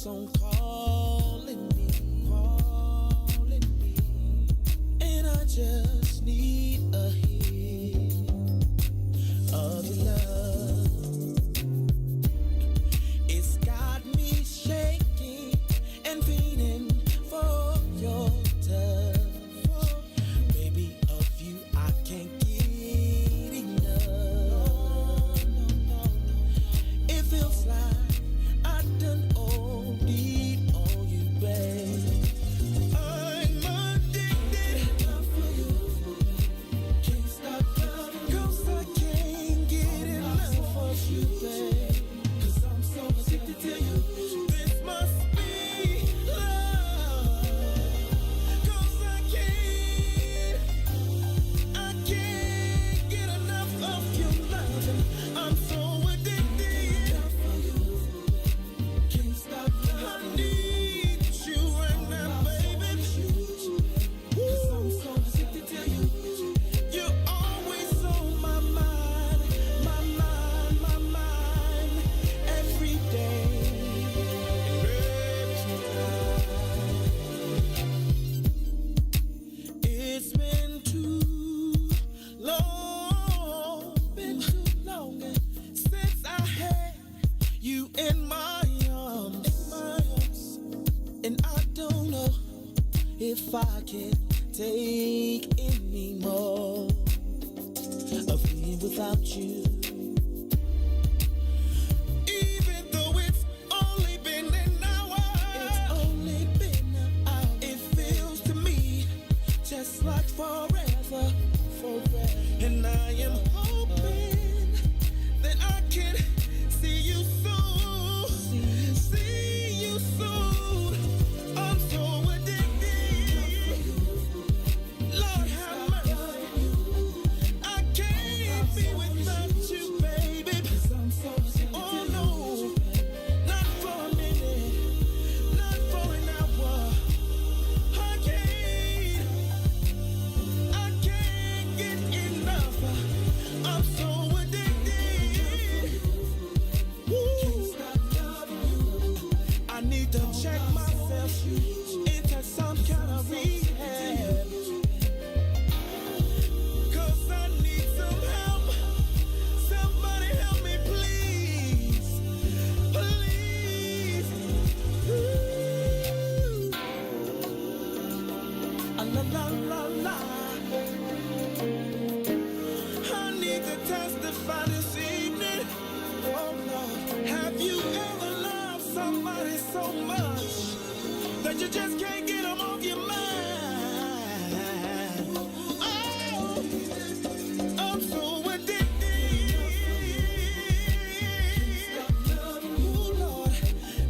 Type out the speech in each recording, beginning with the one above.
keeps on calling me, and I just need a hit of your love. It's got me shaking and feeling for your touch. Baby, of you I can't get enough. It feels like I done OD'd on you, babe. I'm addicted for you. Can't stop loving you. 'Cause I can't get enough of you, babe. 'Cause I'm so addicted to you. This must be love. 'Cause I can't get enough of your loving. I'm so addicted for you. Can't stop loving. I need you right now, baby. 'Cause I'm so addicted to you. You're always on my mind, my mind, my mind, every day. It's been too long since I had you in my arms, and I don't know if I can take any more of being without you. Even though it's only been an hour, it feels to me just like forever. And I am hoping that I can see you soon. I'm so addicted. Lord have mercy. I can't be without you, baby. Oh no, not for a minute, not for an hour. I can't get enough. I'm so addicted. Woo. I need to check myself into some kind of rehab. 'Cause I need some help. Somebody help me, please. Please. Ooh. La la la la. I need to testify this evening. Oh Lord, have you ever loved somebody so much that you just can't get them off your mind? Oh, I'm so addicted. Ooh, Lord,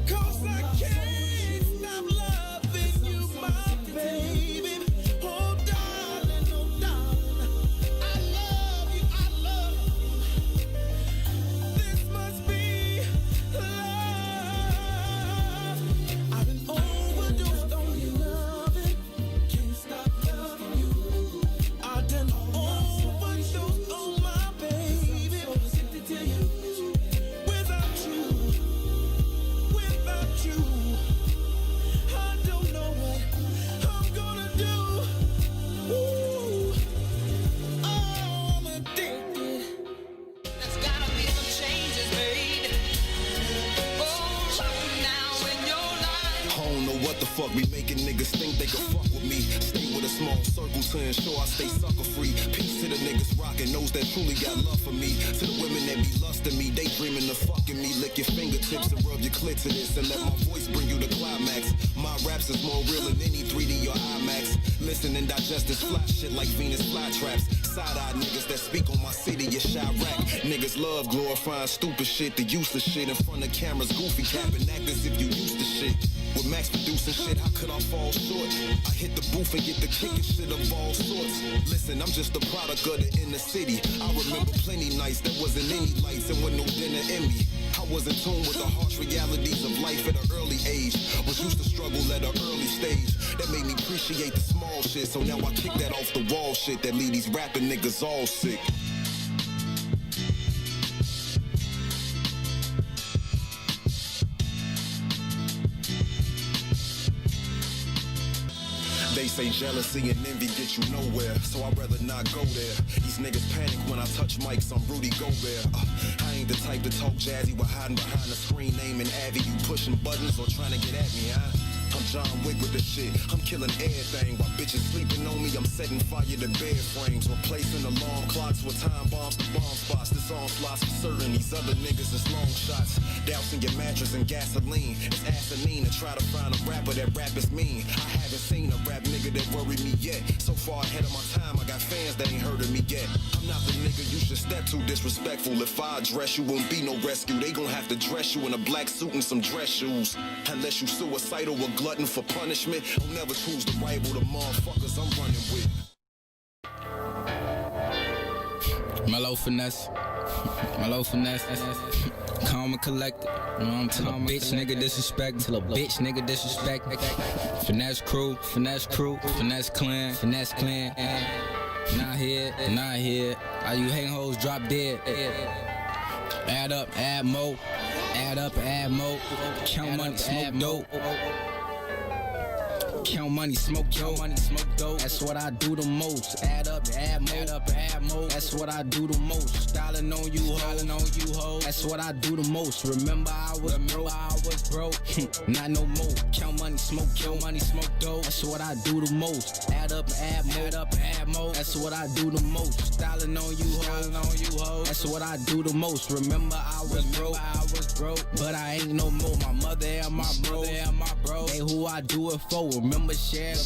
'cause I can't stop loving you, my baby. Oh darling, I love you, I love you. This must be love. I've been overdosed on your loving. Can't stop loving you. I done overdosed on my baby. So addicted to you. Without you, I don't know what I'm gonna do. Ooh, oh, I'm addicted. There's gotta be some changes made. Oh, now in your life. I don't know what the fuck be making niggas think they can fuck with me. Stay with a small circle to ensure I stay sucker free. Peace to the niggas rockin', those that truly got love for me. To the women that be lusting me, they dreaming of fucking me. Lick your fingertips and rub your clit to this, and let my voice bring you the climax. My raps is more real than any 3D or IMAX. Listen and digest this fly shit like Venus flytraps. Side-eyed niggas that speak on my city, you Chirac. Niggas love glorifying stupid shit, the useless shit in front of cameras, goofy capping, act as if you used to shit. With Max producing shit, how could I fall short? I hit the booth and get the kicking shit of all sorts. Listen, I'm just a product of the inner city. I remember plenty nights, there wasn't any lights and with no dinner in me. I was in tune with the harsh realities of life at an early age. Was used to struggle at an early stage. That made me appreciate the small shit. So now I kick that off the wall shit that leave these rapping niggas all sick. They say jealousy and envy get you nowhere, so I'd rather not go there. These niggas panic when I touch mics, I'm Rudy Gobert. I ain't the type to talk jazzy while hiding behind the screen naming Abby. You pushing buttons or trying to get at me, huh? I'm John Wick with the shit. I'm killing everything while bitches sleeping on me. I'm setting fire to bed frames, replacing alarm clocks with time bombs to bomb spots. This onslaught's for certain. These other niggas is long shots. Dousing your mattress in gasoline. It's asinine to try to find a rapper that rap is mean. I haven't seen a rap nigga that worried me yet. So far ahead of my time, I got fans that ain't heard of me yet. I'm not the nigga you should step to disrespectful. If I address you, won't be no rescue. They gon' have to dress you in a black suit and some dress shoes. Unless you suicidal or glutton for punishment, I'll never choose to rival the motherfuckers I'm running with. Mellow finesse, calm and collected. You know what I'm talking about? Bitch nigga disrespect, till a bitch nigga disrespect. Finesse crew, finesse clan. Not here. All you hang hoes drop dead. Add up, add mo. Count money, smoke dope. Count money, smoke dope. That's what I do the most. Add up, add mo. That's what I do the most. Styling on you hoes. That's what I do the most. Remember I was broke. Not no more. Count money, smoke dope. That's what I do the most. Add up, add mo. That's what I do the most. Styling on you hoes. That's what I do the most. Remember I was broke, but I ain't no more. My mother and my bro. They who I do it for. Remember sharing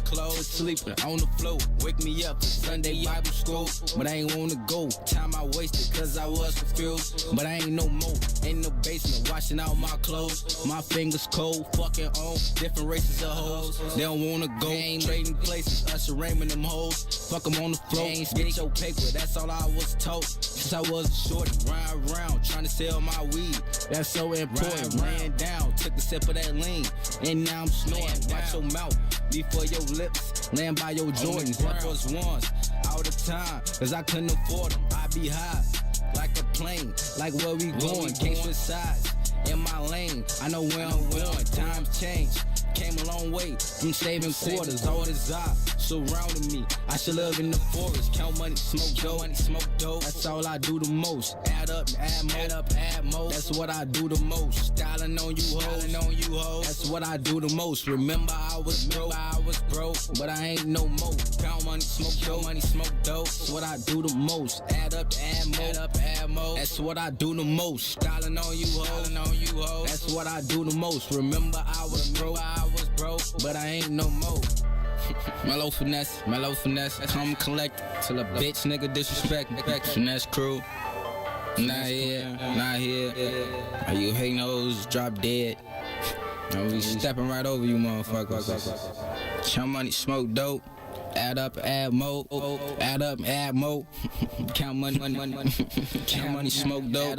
clothes, sleeping on the floor. Wake me up for Sunday Bible school, but I ain't wanna go. Time I wasted cause I was confused, but I ain't no more. In the basement washing out my clothes. My fingers cold, fucking on different races of hoes. They don't wanna go, trading places, Usher Raymond them hoes. Fuck them on the floor, get your paper, that's all I was told. Since I was a shorty, riding around trying to sell my weed. That's so important. Ran down, took a sip of that lean, and now I'm snoring. Watch your mouth before your lips, land by your Jordans. That was once out of time, cause I couldn't afford them. I be high like a plane, like where we going. Can't switch sides in my lane. I know where I'm going. Times change. Came a long way from saving quarters. All desire surrounding me. I should live in the forest. Count money, smoke dope. That's all I do the most. Add up, add mo. That's what I do the most. Styling on you hoes. That's what I do the most. Remember I was broke, but I ain't no more. Count money, smoke dope. That's what I do the most. Add up, add mo. That's what I do the most. Styling on you hoes. That's what I do the most. Remember I was broke, but I ain't no more. Mellow finesse, come collect till a bitch nigga disrespect. Finesse crew, not here. Are you hating those? Drop dead. And we stepping right over you motherfuckers. Count money, smoke dope. Add up, add mo. Count money. Count money, smoke dope.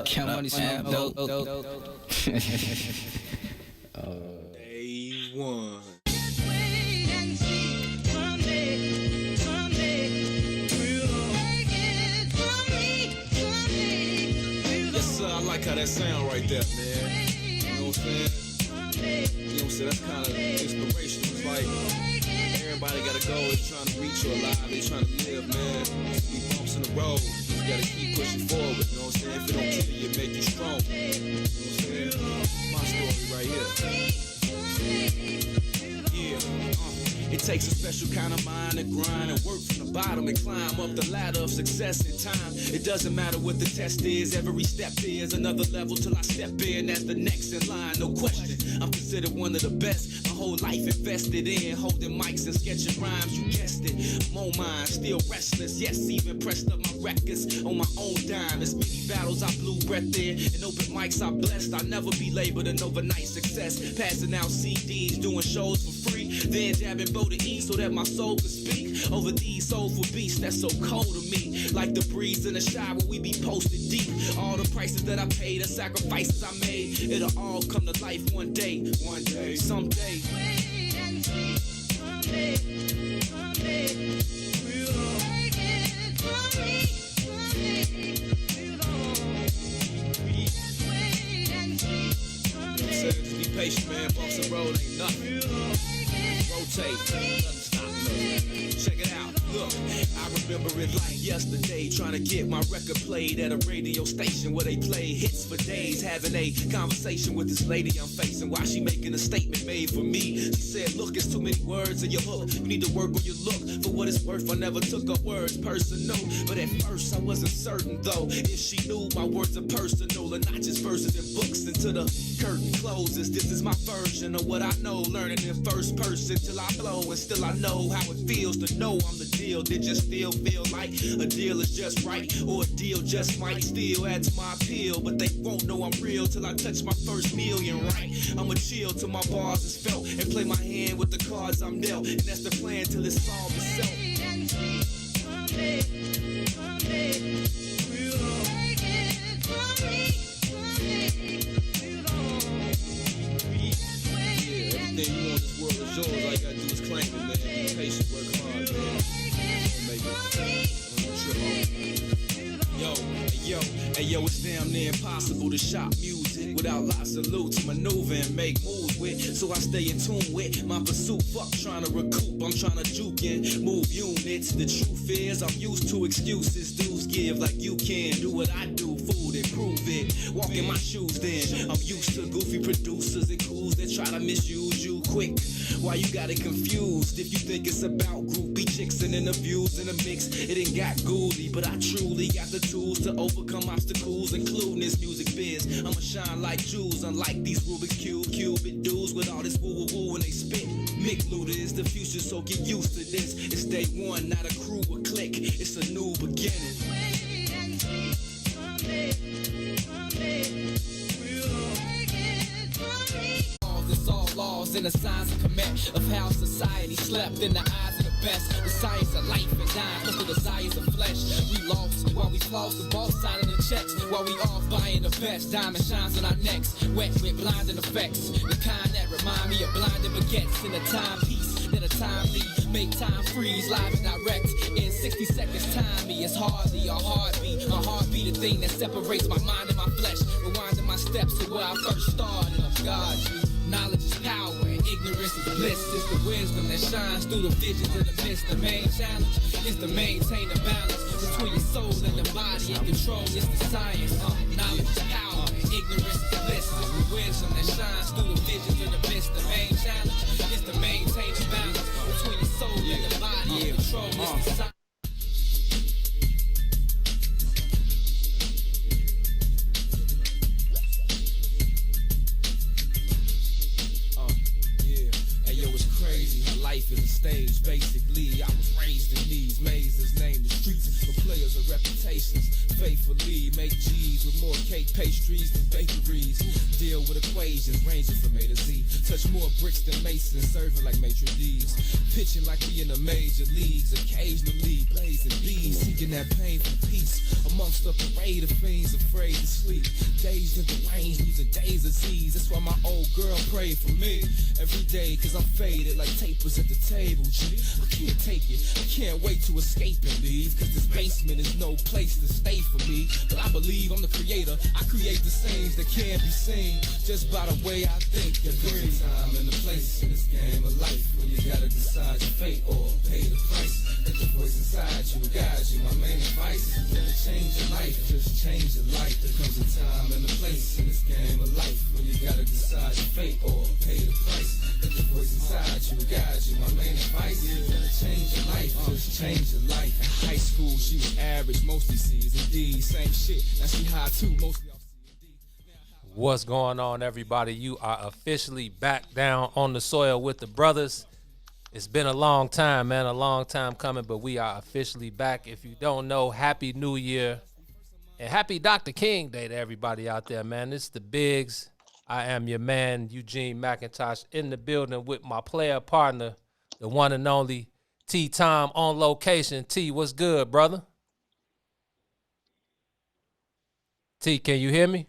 Count money, smoke dope. Day one. Yes, sir, I like how that sound right there, man. You know what I'm saying? You know what I'm saying? That's kind of inspirational. It's like everybody got a goal. They're trying to reach or alive. They're trying to live, man. Be bumps in the road. You gotta keep pushing forward. You know what I'm saying? If it don't kill you, it make you strong. You know what I'm saying? My story right here. It takes a special kind of mind to grind and work from the bottom and climb up the ladder of success in time. It doesn't matter what the test is, every step is another level till I step in as the next in line, no question. I'm considered one of the best, my whole life invested in, holding mics and sketching rhymes, you guessed it. I'm on mine, still restless, yes, even pressed up my records on my own dime. As many battles I blew breath in, and open mics I blessed. I'll never be labeled an overnight success, passing out CDs, doing shows for free, then dabbing both to eat so that my soul could speak over these soulful beats that's so cold to me. Like the breeze in the shower, we be posted deep. All the prices that I paid, the sacrifices I made, it'll all come to life one day, someday. Wait and see, someday. Just be patient, man. Bumps and road ain't nothing. Road tape. Stop, look. Check it out. Look, I remember it like yesterday, trying to get my record played at a radio station where they play hits for days, having a conversation with this lady I'm facing while she making a statement made for me. She said, look, it's too many words in your hook. You need to work on your look. For what it's worth, I never took her words personal, but at first I wasn't certain though if she knew my words are personal and not just verses and books. Until the curtain closes, this is my version of what I know, learning in first person till I blow, and still I know how it feels to know I'm the deal. Did you still feel like a deal is just right, or a deal just might still add to my appeal? But they won't know I'm real till I touch my first million, right? I'ma chill till my bars is felt and play my hand with the cards I'm dealt, and that's the plan till it's solved itself. Everything you want in this world is yours. All you gotta do is claim it, man. Be patient, work hard, man. Don't make it. Don't trip on. Yo, it's damn near impossible to shop music without lots of loot to maneuver and make moves with. So I stay in tune with my pursuit. Fuck trying to recoup, I'm trying to juke and move units. The truth is, I'm used to excuses. Dudes give like you can. Do what I do, food and prove it. Walk in my shoes then. I'm used to goofy producers and cools that try to misuse you quick. Why you got it confused? If you think it's about groupie chicks and interviews in a mix, it ain't got ghouly, but I truly got the tools to overcome obstacles, including this music biz. I'ma shine like jewels, unlike these Rubik's Cube dudes with all this woo-woo-woo when they spit. Mick Luda is the future, so get used to this. It's day one, not a crew or clique. It's a new beginning. It's all laws and the signs of commit of how society slept in the eyes of the best. The science of life and dying, look at the desires of flesh. We lost while we flossed the boss signing the checks, while we all buying the best. Diamond shines on our necks, wet with blinding effects. The kind that remind me of blinding baguettes in a timepiece. Then a time lead, make time freeze, live and direct. In 60 seconds time, me is hardly a heartbeat. My heartbeat, the thing that separates my mind and my flesh. Rewinding my steps to where I first started. I'm God, knowledge is power and ignorance is bliss. It's the wisdom that shines through the visions of the mist. The main challenge is to maintain the balance between your soul and the body, and control is the science. Knowledge is power and ignorance is bliss. It's the wisdom that shines through the visions of the mist. The main challenge is to maintain the balance between your soul and the body, and control is the science. Life is a stage, basically. I was raised in these mazes, named the streets for players of reputations. Faithfully make G's with more cake pastries than bakeries. Deal with equations ranging from A to Z. Touch more bricks than masons, serving like maitre d's. Pitching like we in the major leagues. Occasionally blazing bees, seeking that painful peace amongst a parade of fiends afraid to sleep. Dazed and deranged, losing days of Z's. That's why my old girl prayed for me every day, cause I'm faded like tapers at the table, G. I can't take it, I can't wait to escape and leave, cause this basement is no place to stay for me. But I believe I'm the creator, I create the scenes that can't be seen just by the way I think and breathe. Time and the place in this game of life where you gotta decide your fate or pay the price. Let the voice inside you guide you. My main advice is never change your life, just change your life. There comes a time and a place in this game of life where you gotta decide your fate or pay the price. Let the voice inside you guide you. My main advice is never change your life, just change your life. In high school, she was average, mostly C's and D's. Same shit, now she high too, mostly off C and D. What's going on, everybody? You are officially back down on the soil with the brothers. It's been a long time, man, a long time coming, but we are officially back. If you don't know, Happy New Year and Happy Dr. King Day to everybody out there, man. It's the Bigs. I am your man, Eugene McIntosh, in the building with my player partner, the one and only T. Tom on location. T, what's good, brother? T, can you hear me?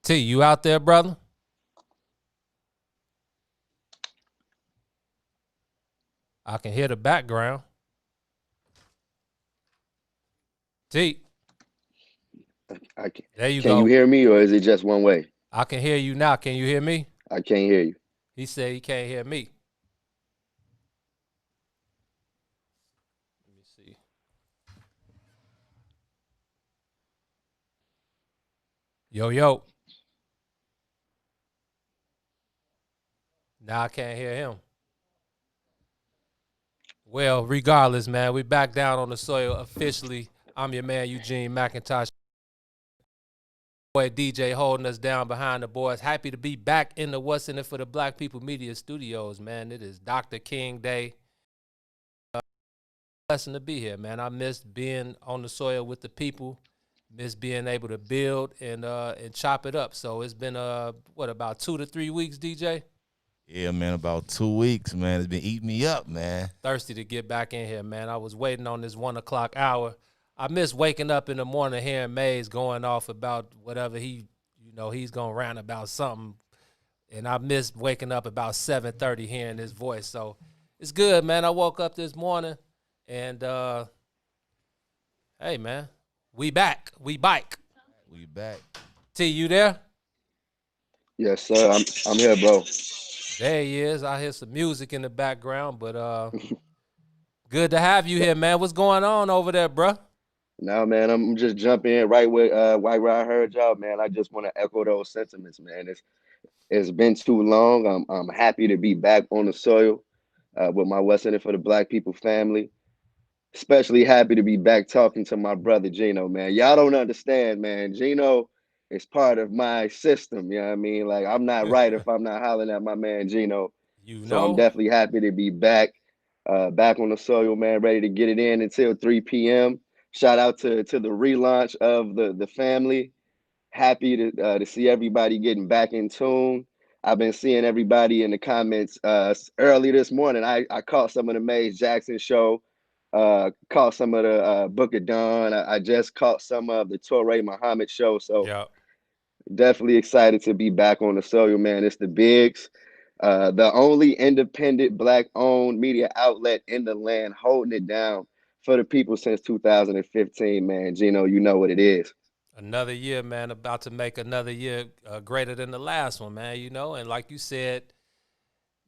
T, you out there, brother? I can hear the background. T. I can. There you Can go. you hear me, or is it just one way? I can hear you now. Can you hear me? I can't hear you. He said he can't hear me. Let me see. Yo. Now I can't hear him. Well, regardless, man, we back down on the soil officially. I'm your man, Eugene McIntosh. Boy, DJ holding us down behind the boards. Happy to be back in the What's in It for the Black People Media Studios, man. It is Dr. King Day. Blessing to be here, man. I missed being on the soil with the people. Miss being able to build and chop it up. So it's been about 2 to 3 weeks, DJ? Yeah, man, about 2 weeks, man. It's been eating me up, man. Thirsty to get back in here, man. I was waiting on this 1 o'clock hour. I miss waking up in the morning hearing Mays going off about whatever he's gonna rant about something. And I miss waking up about 7:30 hearing his voice. So it's good, man. I woke up this morning and hey man, we back. We bike. We back. T, you there? Yes, sir. I'm here, bro. There he is. I hear some music in the background, but good to have you here, man. What's going on over there, bruh? Now, man, I'm just jumping in right where I heard y'all, man. I just want to echo those sentiments, man. It's been too long. I'm happy to be back on the soil with my What's in It for the Black People family. Especially happy to be back talking to my brother Gino, man. Y'all don't understand, man. Gino is part of my system. You know what I mean? Like, I'm not right if I'm not hollering at my man Gino. So I'm definitely happy to be back on the soil, man, ready to get it in until 3 p.m. Shout out to the relaunch of the family. Happy to see everybody getting back in tune. I've been seeing everybody in the comments early this morning. I caught some of the Mays Jackson show, caught some of the Book of Dawn. I just caught some of the Torrey Muhammad show. So definitely excited to be back on the soil, man. It's the Bigs. The only independent Black-owned media outlet in the land, holding it down for the people since 2015, man. Gino, you know what it is. Another year, man, about to make another year greater than the last one, man, and like you said,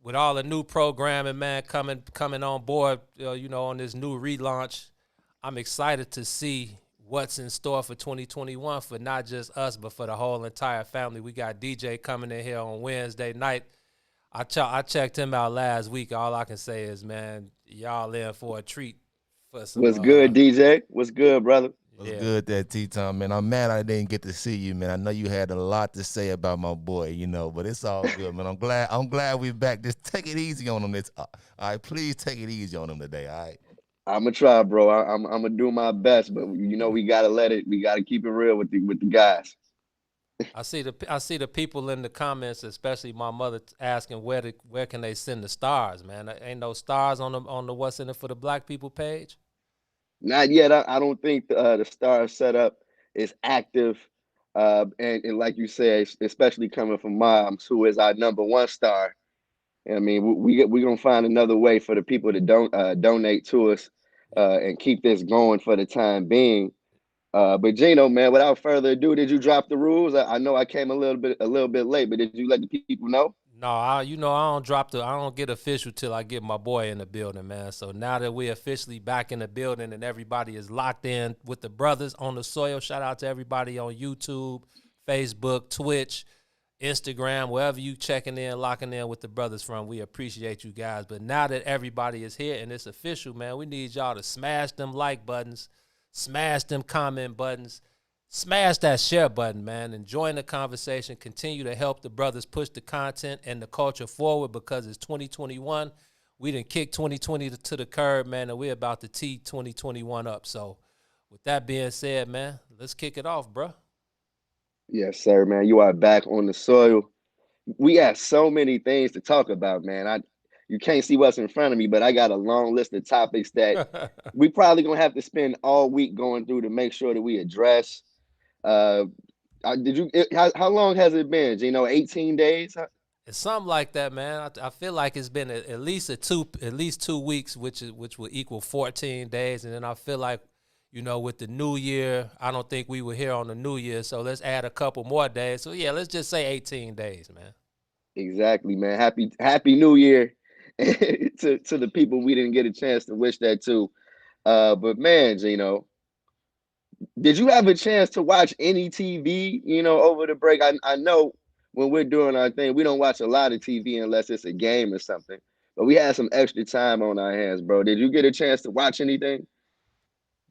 with all the new programming, man, coming on board, on this new relaunch, I'm excited to see what's in store for 2021 for not just us, but for the whole entire family. We got DJ coming in here on Wednesday night. I checked him out last week. All I can say is, man, y'all in for a treat. What's good, DJ? What's good, brother? What's good that T-Time, man? I'm mad I didn't get to see you, man. I know you had a lot to say about my boy, but it's all good, man. I'm glad we're back. Just take it easy on him. All right, please take it easy on him today, all right? I'm gonna try, bro. I'm gonna do my best, but we gotta keep it real with the guys. I see the people in the comments, especially my mother, asking where can they send the stars, man? Ain't no stars on the What's in It for the Black People page. Not yet. I don't think the star setup is active, and like you said, especially coming from Moms, who is our number one star. I mean, we're gonna find another way for the people to donate to us and keep this going for the time being. But Gino, man, without further ado, did you drop the rules? I know I came a little bit late, but did you let the people know? No, I don't get official till I get my boy in the building, man. So now that we're officially back in the building and everybody is locked in with the brothers on the soil, shout out to everybody on YouTube, Facebook, Twitch, Instagram, wherever you checking in, locking in with the brothers from. We appreciate you guys. But now that everybody is here and it's official, man, we need y'all to smash them like buttons, smash them comment buttons, smash that share button, man, and join the conversation. Continue to help the brothers push the content and the culture forward because it's 2021. We done kicked 2020 to the curb, man, and we're about to tee 2021 up. So with that being said, man, let's kick it off, bro. Yes, sir, man. You are back on the soil. We have so many things to talk about, man. You can't see what's in front of me, but I got a long list of topics that we probably gonna have to spend all week going through to make sure that we address. How long has it been? 18 days? It's something like that, man. I feel like it's been at least 2 weeks, which will equal 14 days, and then I feel like with the new year, I don't think we were here on the new year. So let's add a couple more days. So yeah, let's just say 18 days, man. Exactly, man. Happy New Year to the people we didn't get a chance to wish that to. But man, Gino, did you have a chance to watch any TV, over the break? I know when we're doing our thing, we don't watch a lot of TV unless it's a game or something. But we had some extra time on our hands, bro. Did you get a chance to watch anything?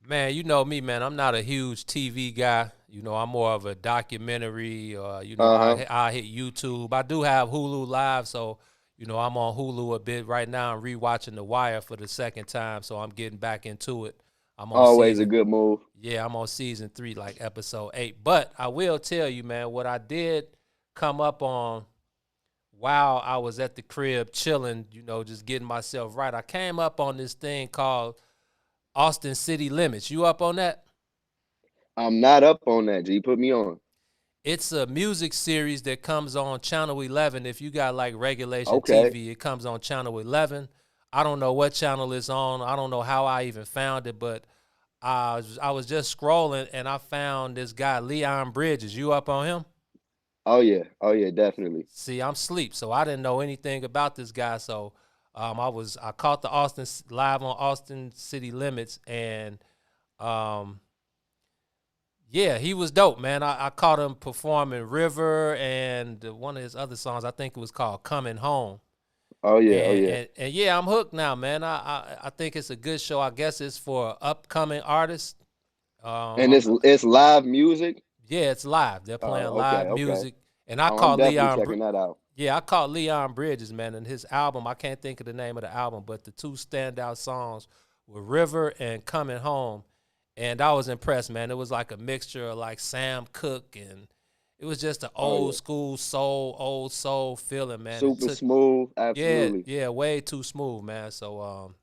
Man, you know me, man. I'm not a huge TV guy. I'm more of a documentary, or Uh-huh. I hit YouTube. I do have Hulu Live, so I'm on Hulu a bit right now. I'm rewatching The Wire for the second time, so I'm getting back into it. I'm on Always a season, good move. yeah, I'm on season 3, like episode 8. But I will tell you, man, what I did come up on while I was at the crib chilling, just getting myself right. I came up on this thing called Austin City Limits. You up on that? I'm not up on that, G. Put me on. It's a music series that comes on Channel 11. If you got like regulation Okay. TV, it comes on Channel 11. I don't know what channel it's on. I don't know how I even found it, but I was just scrolling and I found this guy, Leon Bridges. You up on him? Oh yeah. Oh yeah, definitely. See, I'm asleep, so I didn't know anything about this guy. So I caught the Austin live on Austin City Limits, and yeah, he was dope, man. I caught him performing River and one of his other songs. I think it was called Coming Home. Oh yeah. Oh And, yeah. and yeah, I'm hooked now, man. I think it's a good show. I guess it's for upcoming artists. And I'm, it's live music. yeah, it's live. They're playing Oh, okay, live okay. music, and I Oh, I'm caught definitely Leon. checking that out. Yeah, I caught Leon Bridges, man, and his album. I can't think of the name of the album, but the two standout songs were River and Coming Home, and I was impressed, man. It was like a mixture of like Sam Cooke, and it was just an Oh yeah. old soul feeling, man. It Super took, smooth. yeah, Absolutely. yeah, way too smooth, man. So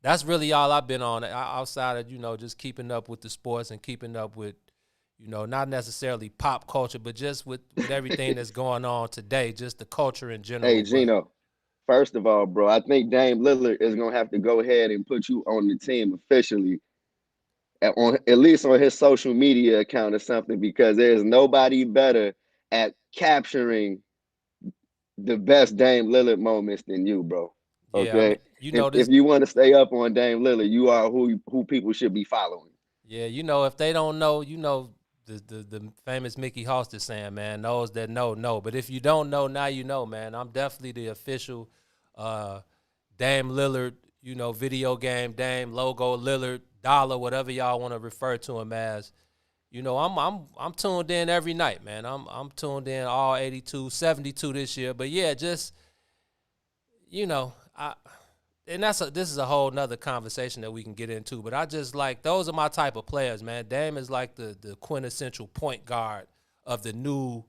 that's really all I've been on outside of just keeping up with the sports and keeping up with not necessarily pop culture, but just with everything that's going on today, just the culture in Hey, general. But Gino. First of all, bro, I think Dame Lillard is gonna have to go ahead and put you on the team officially, at least on his social media account or something, because there's nobody better at capturing the best Dame Lillard moments than you, bro. yeah, I mean, Okay. If this. you want to stay up on Dame Lillard, you are who people should be following. Yeah, if they don't know, the famous Mickey Halster saying, man, those that know. But if you don't know, now you know, man. I'm definitely the official Dame Lillard, video game Dame logo Lillard dollar, whatever y'all want to refer to him as. I'm tuned in every night, man. I'm tuned in all 82, 72 this year. But yeah, just I and this is a whole nother conversation that we can get into. But I just like those are my type of players, man. Dame is like the quintessential point guard of the new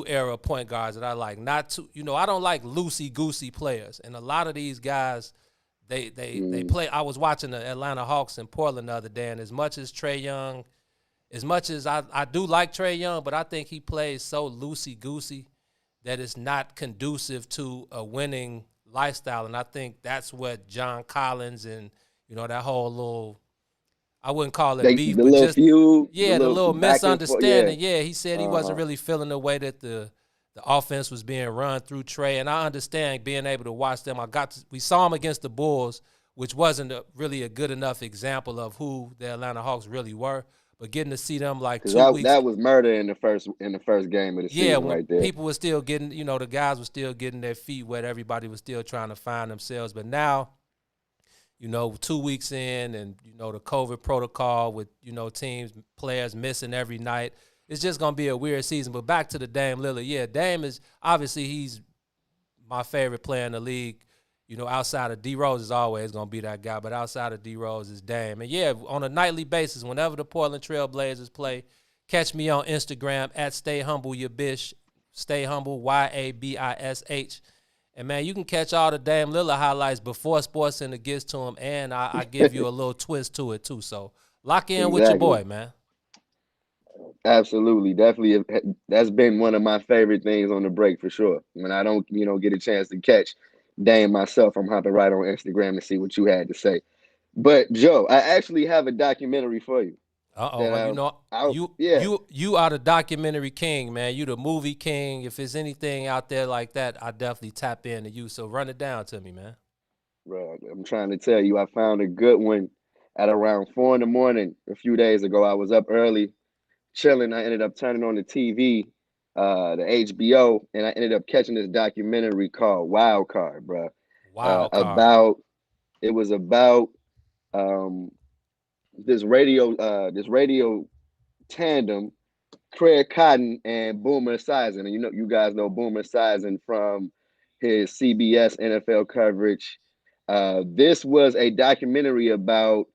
era point guards that I like. Not too, I don't like loosey goosey players, and a lot of these guys. They play. I was watching the Atlanta Hawks in Portland the other day, and as much as Trae Young, as much as I do like Trae Young, but I think he plays so loosey goosey that it's not conducive to a winning lifestyle. And I think that's what John Collins and that whole little, I wouldn't call it beef, The but little just feud, yeah, the little back and forth. Yeah. misunderstanding. Yeah, he said he wasn't Uh-huh. really feeling the way that the offense was being run through Trae, and I understand being able to watch them. We saw him against the Bulls, which wasn't really a good enough example of who the Atlanta Hawks really were. But getting to see them like Because 2 weeks, that was murder in the first game of the yeah, season when right there. people were still getting, the guys were still getting their feet wet. Everybody was still trying to find themselves. But now, 2 weeks in, and the COVID protocol with teams, players missing every night. It's just gonna be a weird season. But back to the Dame Lillard. Yeah, Dame is obviously he's my favorite player in the league. Outside of D Rose is always gonna be that guy, but outside of D Rose is Dame. And yeah, on a nightly basis, whenever the Portland Trail Blazers play, catch me on Instagram at Stay Humble Your Bish, Stay Humble YABISH. And man, you can catch all the Dame Lillard highlights before SportsCenter gets to him, and I give you a little twist to it too. So lock in with your boy, man. Absolutely, definitely. That's been one of my favorite things on the break for sure. When I don't, get a chance to catch Dame myself, I'm hopping right on Instagram to see what you had to say. But Joe, I actually have a documentary for you Uh-oh, that you know, out. Yeah, you are the documentary king, man. You the movie king. If there's anything out there like that, I definitely tap into you. So run it down to me, man. bro. I'm trying to tell you, I found a good one at around 4 in the morning a few days ago. I was up early, chilling. I ended up turning on the TV, the HBO, and I ended up catching this documentary called Wild Card, bro. Wild card. About it was about um, this radio tandem, Craig Cotton and Boomer Esiason. And you guys know Boomer Esiason from his CBS NFL coverage. This was a documentary about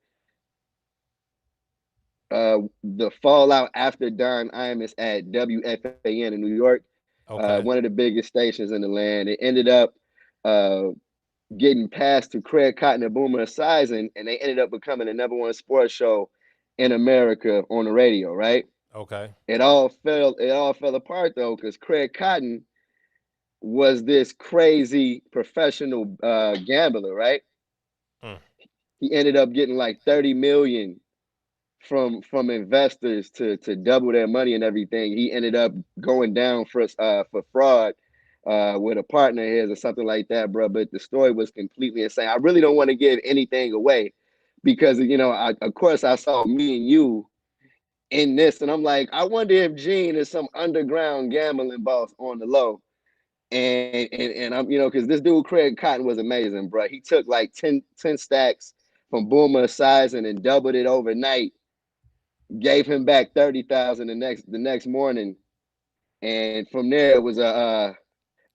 the fallout after Don Imus at WFAN in New York, Okay. one of the biggest stations in the land. It ended up uh, getting passed to Craig Cotton and Boomer Esiason, and they ended up becoming the number one sports show in America on the radio. Right? Okay. It all fell apart though, because Craig Cotton was this crazy professional gambler. Right? Mm. He ended up getting like 30 million from investors to double their money and everything. He ended up going down for fraud with a partner of his or something like that, bro. But the story was completely insane. I really don't want to give anything away because of course I saw me and you in this, and I'm like, I wonder if Gene is some underground gambling boss on the low. And I'm because this dude Craig Cotton was amazing, bro. He took like 10 stacks from Boomer Esiason and doubled it overnight, gave him back 30,000 the next morning, and from there it was a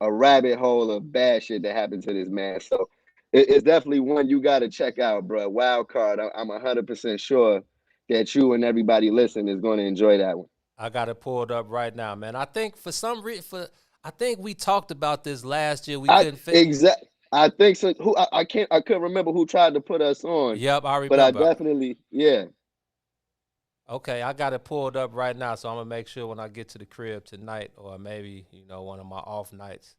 rabbit hole of bad shit that happened to this man. So it's definitely one you got to check out, bro. Wild card. I'm 100% sure that you and everybody listening is going to enjoy that one. I got it pulled up right now, man. I think for some reason, I think we talked about this last year. We I couldn't fit. exact. I think so. Who I couldn't remember who tried to put us on, Yep, I but I remember. definitely yeah. Okay, I got it pulled up right now, so I'm gonna make sure when I get to the crib tonight, or maybe one of my off nights,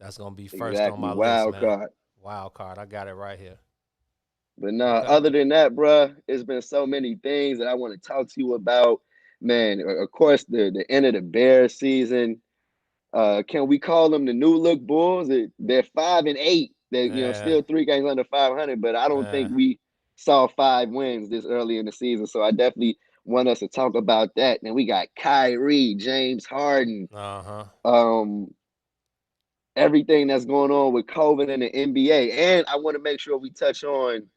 that's gonna be first on Exactly. my list, Wild man. card. Wild card, I got it right here. But no, Okay. other than that, bruh, it's been so many things that I want to talk to you about. Man, of course, the end of the Bears season. Can we call them the new look Bulls? They're 5-8. They're Man, still 3 games under 500, but I don't think man. we saw 5 wins this early in the season. So I definitely want us to talk about that. And we got Kyrie, James Harden, Uh-huh. um, everything that's going on with COVID and the NBA. And I want to make sure we touch on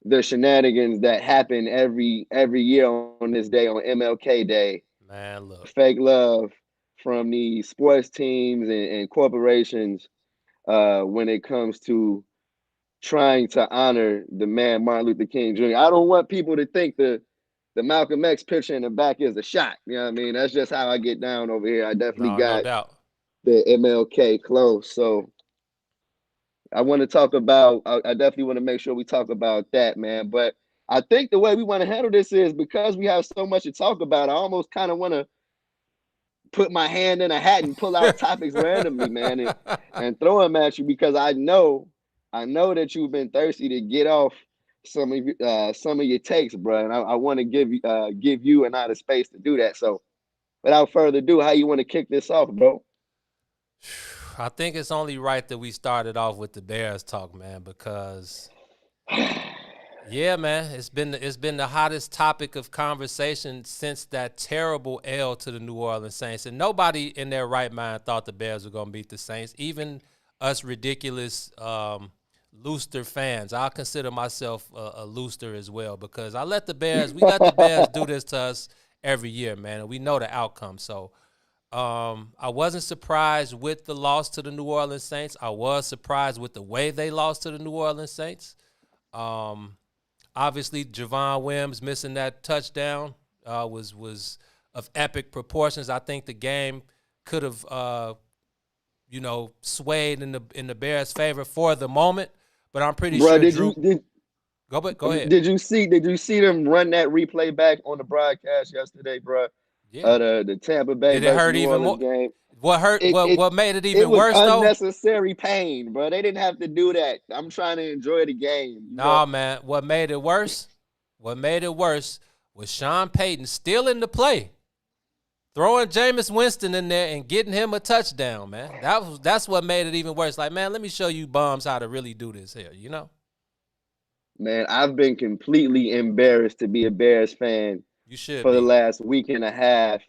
the shenanigans that happen every year on this day, on MLK Day. Man, look. Fake love from the sports teams and corporations when it comes to trying to honor the man Martin Luther King Jr. I don't want people to think the Malcolm X picture in the back is a shot. You know what I mean? That's just how I get down over here. I definitely No, no got doubt. the MLK close. So I want to talk about, I definitely want to make sure we talk about that, man. But I think the way we want to handle this is because we have so much to talk about, I almost kind of want to put my hand in a hat and pull out topics randomly, man, and throw them at you because I know that you've been thirsty to get off some of your takes, bro. And I want to give you and I the space to do that. So without further ado, how you want to kick this off, bro? I think it's only right that we started off with the Bears talk, man, because yeah, man, it's been the hottest topic of conversation since that terrible L to the New Orleans Saints, and nobody in their right mind thought the Bears were gonna beat the Saints. Even us ridiculous Looster fans, I consider myself a Looster as well because we let the Bears do this to us every year, man, and we know the outcome. So I wasn't surprised with the loss to the New Orleans Saints. I was surprised with the way they lost to the New Orleans Saints. Obviously, Javon Wims missing that touchdown was of epic proportions. I think the game could have, swayed in the Bears' favor for the moment. But I'm pretty Bro, sure did Drew. you did Go ahead. did you see them run that replay back on the broadcast yesterday, bro? Yeah. The Tampa Bay Did it versus hurt New even Orleans more? game. What hurt? It it What made it it even was worse though? unnecessary pain, bro. They didn't have to do that. I'm trying to enjoy the game. You know, Nah, man. What made it worse? What made it worse was Sean Payton still in the play, throwing Jameis Winston in there and getting him a touchdown, man. That's what made it even worse. Like, man, let me show you bums how to really do this here, you know? man, I've been completely embarrassed to be a Bears fan You should for the be. last week and a half.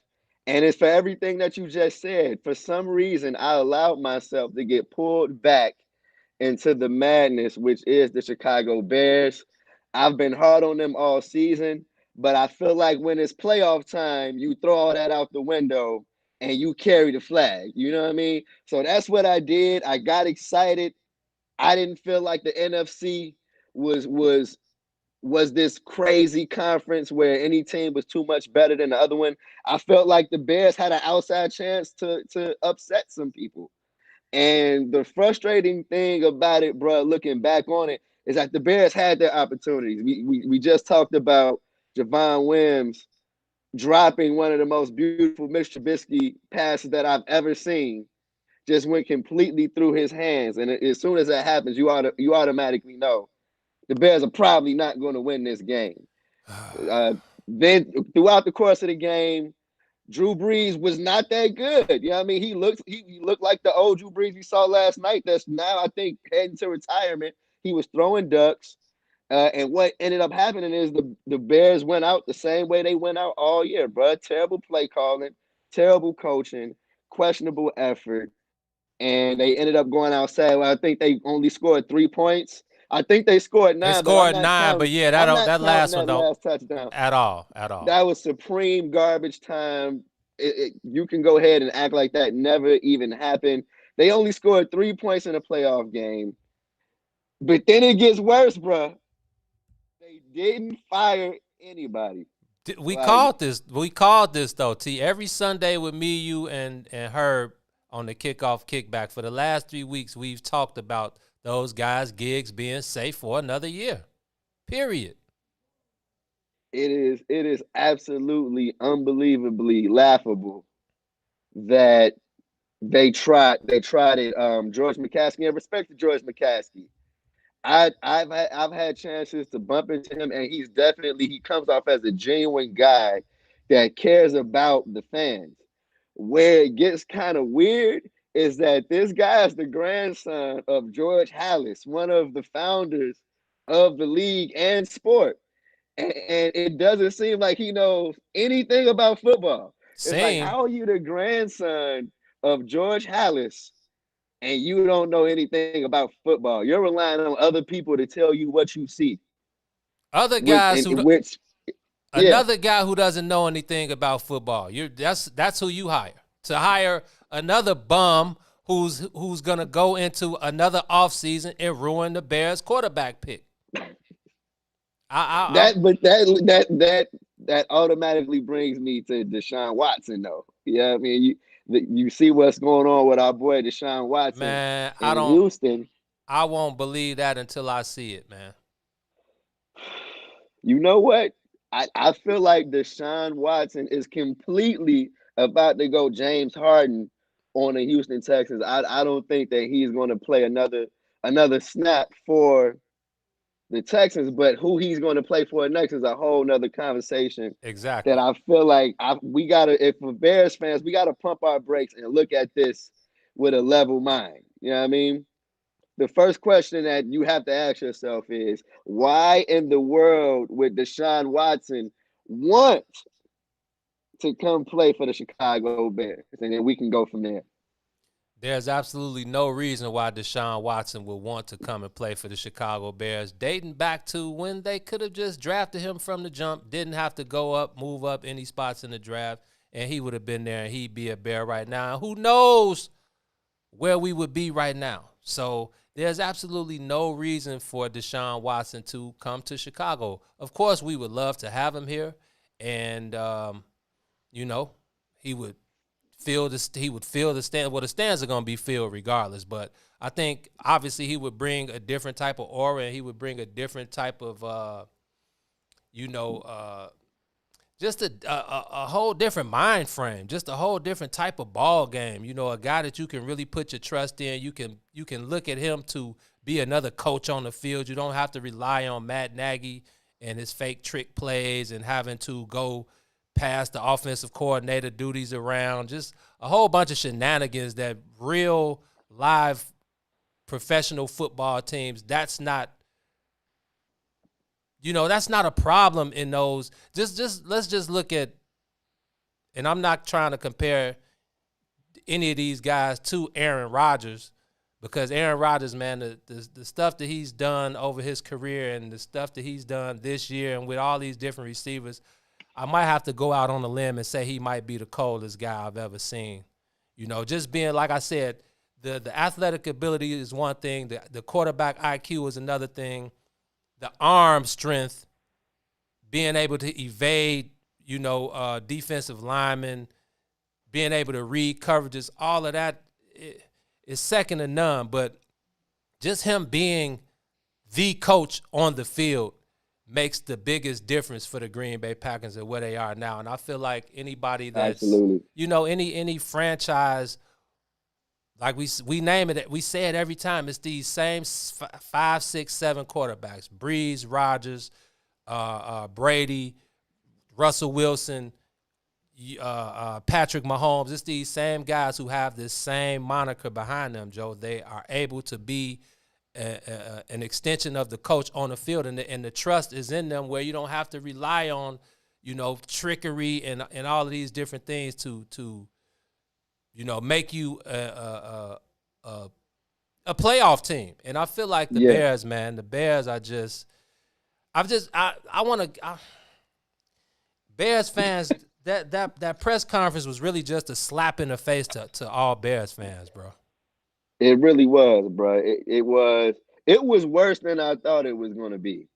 And it's for everything that you just said. For some reason, I allowed myself to get pulled back into the madness, which is the Chicago Bears. I've been hard on them all season, but I feel like when it's playoff time, you throw all that out the window and you carry the flag. You know what I mean? So that's what I did. I got excited. I didn't feel like the NFC was was was this crazy conference where any team was too much better than the other one. I felt like the Bears had an outside chance to upset some people. And the frustrating thing about it, bro, looking back on it, is that the Bears had their opportunities. We just talked about Javon Wims dropping one of the most beautiful Mitch Trubisky passes that I've ever seen. Just went completely through his hands, and as soon as that happens, you automatically know the Bears are probably not going to win this game. Uh, then throughout the course of the game, Drew Brees was not that good. You know what I mean? He looked like the old Drew Brees we saw last night. That's now I think heading to retirement. He was throwing ducks. And what ended up happening is the Bears went out the same way they went out all year, bro. Terrible play calling, terrible coaching, questionable effort, and they ended up going outside. Well, I think they only scored 3 points. I think they scored They 9, but I'm scored not 9, but counting. yeah, I'm not that counting last one that don't last touchdown. at all, at all. That was supreme garbage time. You can go ahead and act like that never even happened. They only scored 3 points in a playoff game. But then it gets worse, bro. They didn't fire anybody. We Like, called this. We called this though. T. Every Sunday with me, you, and Herb on the kickoff kickback for the last 3 weeks, we've talked about those guys' gigs being safe for another year. Period. it is absolutely unbelievably laughable that they tried it. George McCaskey, and respect to George McCaskey. I've had chances to bump into him, and he comes off as a genuine guy that cares about the fans. Where it gets kind of weird is that this guy is the grandson of George Hallis, one of the founders of the league and sport, and it doesn't seem like he knows anything about football. It's like, Same. how are you the grandson of George Hallis and you don't know anything about football? You're relying on other people to tell you what you see. Other Which guys in who which yeah, Another guy who doesn't know anything about football. That's who you hire. To hire another bum who's gonna go into another offseason and ruin the Bears quarterback pick. I'm that automatically brings me to Deshaun Watson though. Yeah, I mean you see what's going on with our boy Deshaun Watson man, in Houston. I won't believe that until I see it, man. You know what? I feel like Deshaun Watson is completely about to go James Harden on the Houston Texans. I don't think that he's going to play another snap for the Texans, but who he's going to play for next is a whole nother conversation that Exactly. I feel like we gotta, if we're Bears fans, we gotta pump our brakes and look at this with a level mind. You know what I mean? The first question that you have to ask yourself is why in the world would Deshaun Watson want to come play for the Chicago Bears? And then we can go from there. There's absolutely no reason why Deshaun Watson would want to come and play for the Chicago Bears, dating back to when they could have just drafted him from the jump, didn't have to go up, move up any spots in the draft, and he would have been there and he'd be a Bear right now. And who knows where we would be right now. So there's absolutely no reason for Deshaun Watson to come to Chicago. Of course, we would love to have him here, and he would feel the stand. Well, the stands are going to be filled regardless, but I think obviously he would bring a different type of aura, and he would bring a different type of just a whole different mind frame, just a whole different type of ball game. You know, a guy that you can really put your trust in. You can look at him to be another coach on the field. You don't have to rely on Matt Nagy and his fake trick plays and having to go past the offensive coordinator duties around. Just a whole bunch of shenanigans that real live professional football teams, that's not a problem in those. Just let's just look at, and I'm not trying to compare any of these guys to Aaron Rodgers, because Aaron Rodgers, man, the stuff that he's done over his career and the stuff that he's done this year and with all these different receivers, I might have to go out on a limb and say he might be the coldest guy I've ever seen. You know, just being, like I said, the athletic ability is one thing, the quarterback IQ is another thing, the arm strength, being able to evade, defensive linemen, being able to read coverages, all of that is second to none. But just him being the coach on the field makes the biggest difference for the Green Bay Packers and where they are now. And I feel like anybody that's, Absolutely. any franchise, like we name it, we say it every time, it's these same 5, 6, 7 quarterbacks: Breeze, Rodgers, Brady, Russell Wilson, Patrick Mahomes. It's these same guys who have this same moniker behind them, Joe. They are able to be an extension of the coach on the field, and the trust is in them, where you don't have to rely on, trickery and all of these different things to make you a playoff team. And I feel like the Bears, man, the Bears are just, Bears fans, that press conference was really just a slap in the face to all Bears fans, bro. It really was, bro. It was worse than I thought it was going to be.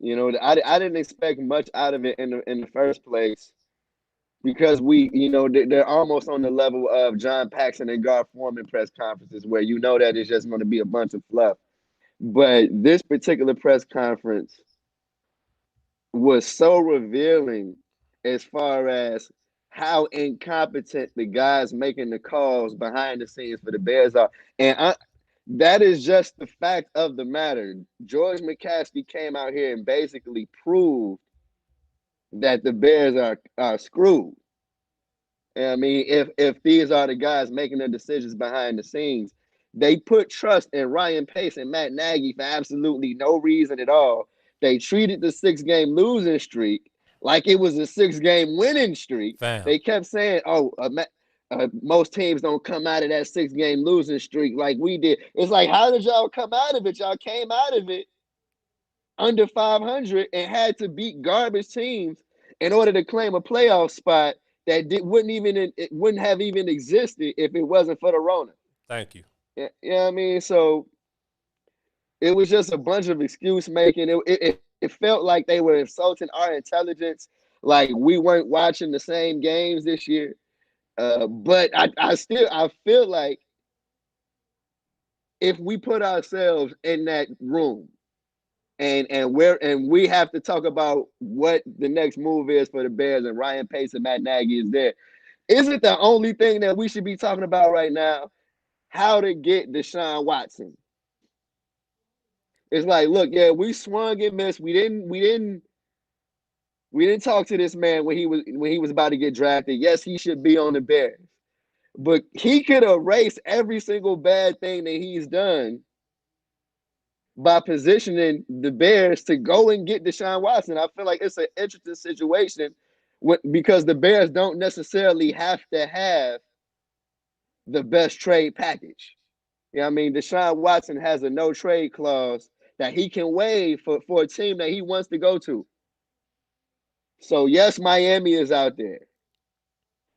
I didn't expect much out of it in the first place, because they're almost on the level of John Paxson and Gar Forman press conferences, where that it's just going to be a bunch of fluff. But this particular press conference was so revealing as far as how incompetent the guys making the calls behind the scenes for the Bears are. And that is just the fact of the matter. George McCaskey came out here and basically proved that the Bears are screwed. I mean, if these are the guys making the decisions behind the scenes, they put trust in Ryan Pace and Matt Nagy for absolutely no reason at all. They treated the 6-game losing streak like it was a 6-game winning streak. Fam. They kept saying, most teams don't come out of that 6-game losing streak like we did. It's like, how did y'all come out of it? Y'all came out of it under 500 and had to beat garbage teams in order to claim a playoff spot that wouldn't have even existed if it wasn't for the Rona. Thank you. Yeah, you know what I mean? So it was just a bunch of excuse making. It felt like they were insulting our intelligence, like we weren't watching the same games this year. But I feel like if we put ourselves in that room and we have to talk about what the next move is for the Bears, and Ryan Pace and Matt Nagy is there, isn't the only thing that we should be talking about right now how to get Deshaun Watson? It's like, look, we swung and missed. We didn't talk to this man when he was about to get drafted. Yes, he should be on the Bears, but he could erase every single bad thing that he's done by positioning the Bears to go and get Deshaun Watson. I feel like it's an interesting situation because the Bears don't necessarily have to have the best trade package. I mean, Deshaun Watson has a no trade clause that he can waive for a team that he wants to go to. So yes, Miami is out there,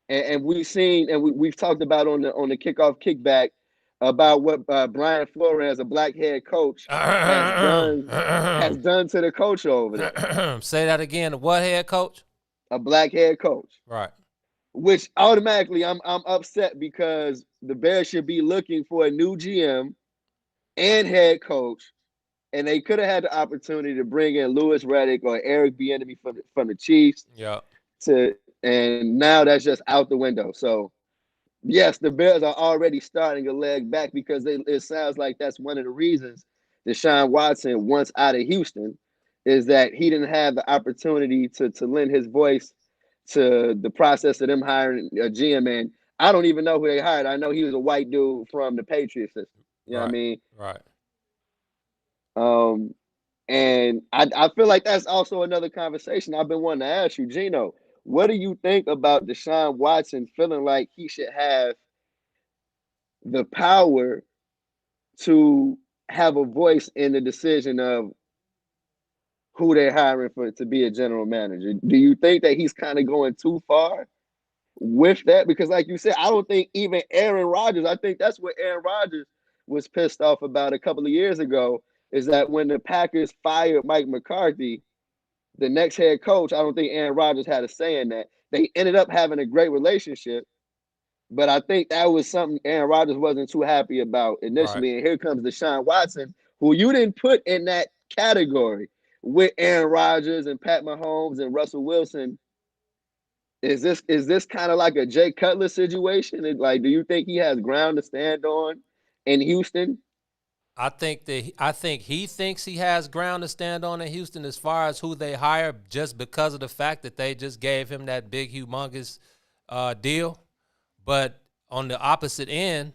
and we've seen and we've talked about on the kickoff kickback about what Brian Flores, a black head coach, has done to the coach over there. Say that again. What head coach? A black head coach. Right. Which automatically I'm upset, because the Bears should be looking for a new GM and head coach and they could have had the opportunity to bring in Lewis Reddick or Eric Bieniemy from the Chiefs Yeah. and now that's just out the window. So yes, the Bears are already starting a leg back because it sounds like that's one of the reasons Deshaun Watson wants out of Houston is that he didn't have the opportunity to lend his voice to the process of them hiring a GM. And I don't even know who they hired. I know he was a white dude from the Patriot system. You know what I Right. mean? Right. Um, and I feel like that's also another conversation I've been wanting to ask you, Gino. What do you think about Deshaun Watson feeling like he should have the power to have a voice in the decision of who they're hiring for to be a general manager? Do you think that he's kind of going too far with that? Because, like you said, I don't think even Aaron Rodgers, I think that's what Aaron Rodgers was pissed off about a couple of years ago, is that when the Packers fired Mike McCarthy, the next head coach, I don't think Aaron Rodgers had a say in that. They ended up having a great relationship, but I think that was something Aaron Rodgers wasn't too happy about Right. initially. And here comes Deshaun Watson, who you didn't put in that category with Aaron Rodgers and Pat Mahomes and Russell Wilson. Is this kind of like a Jay Cutler situation? Like, do you think he has ground to stand on in Houston? I think he thinks he has ground to stand on in Houston as far as who they hire, just because of the fact that they just gave him that big, humongous deal. But on the opposite end,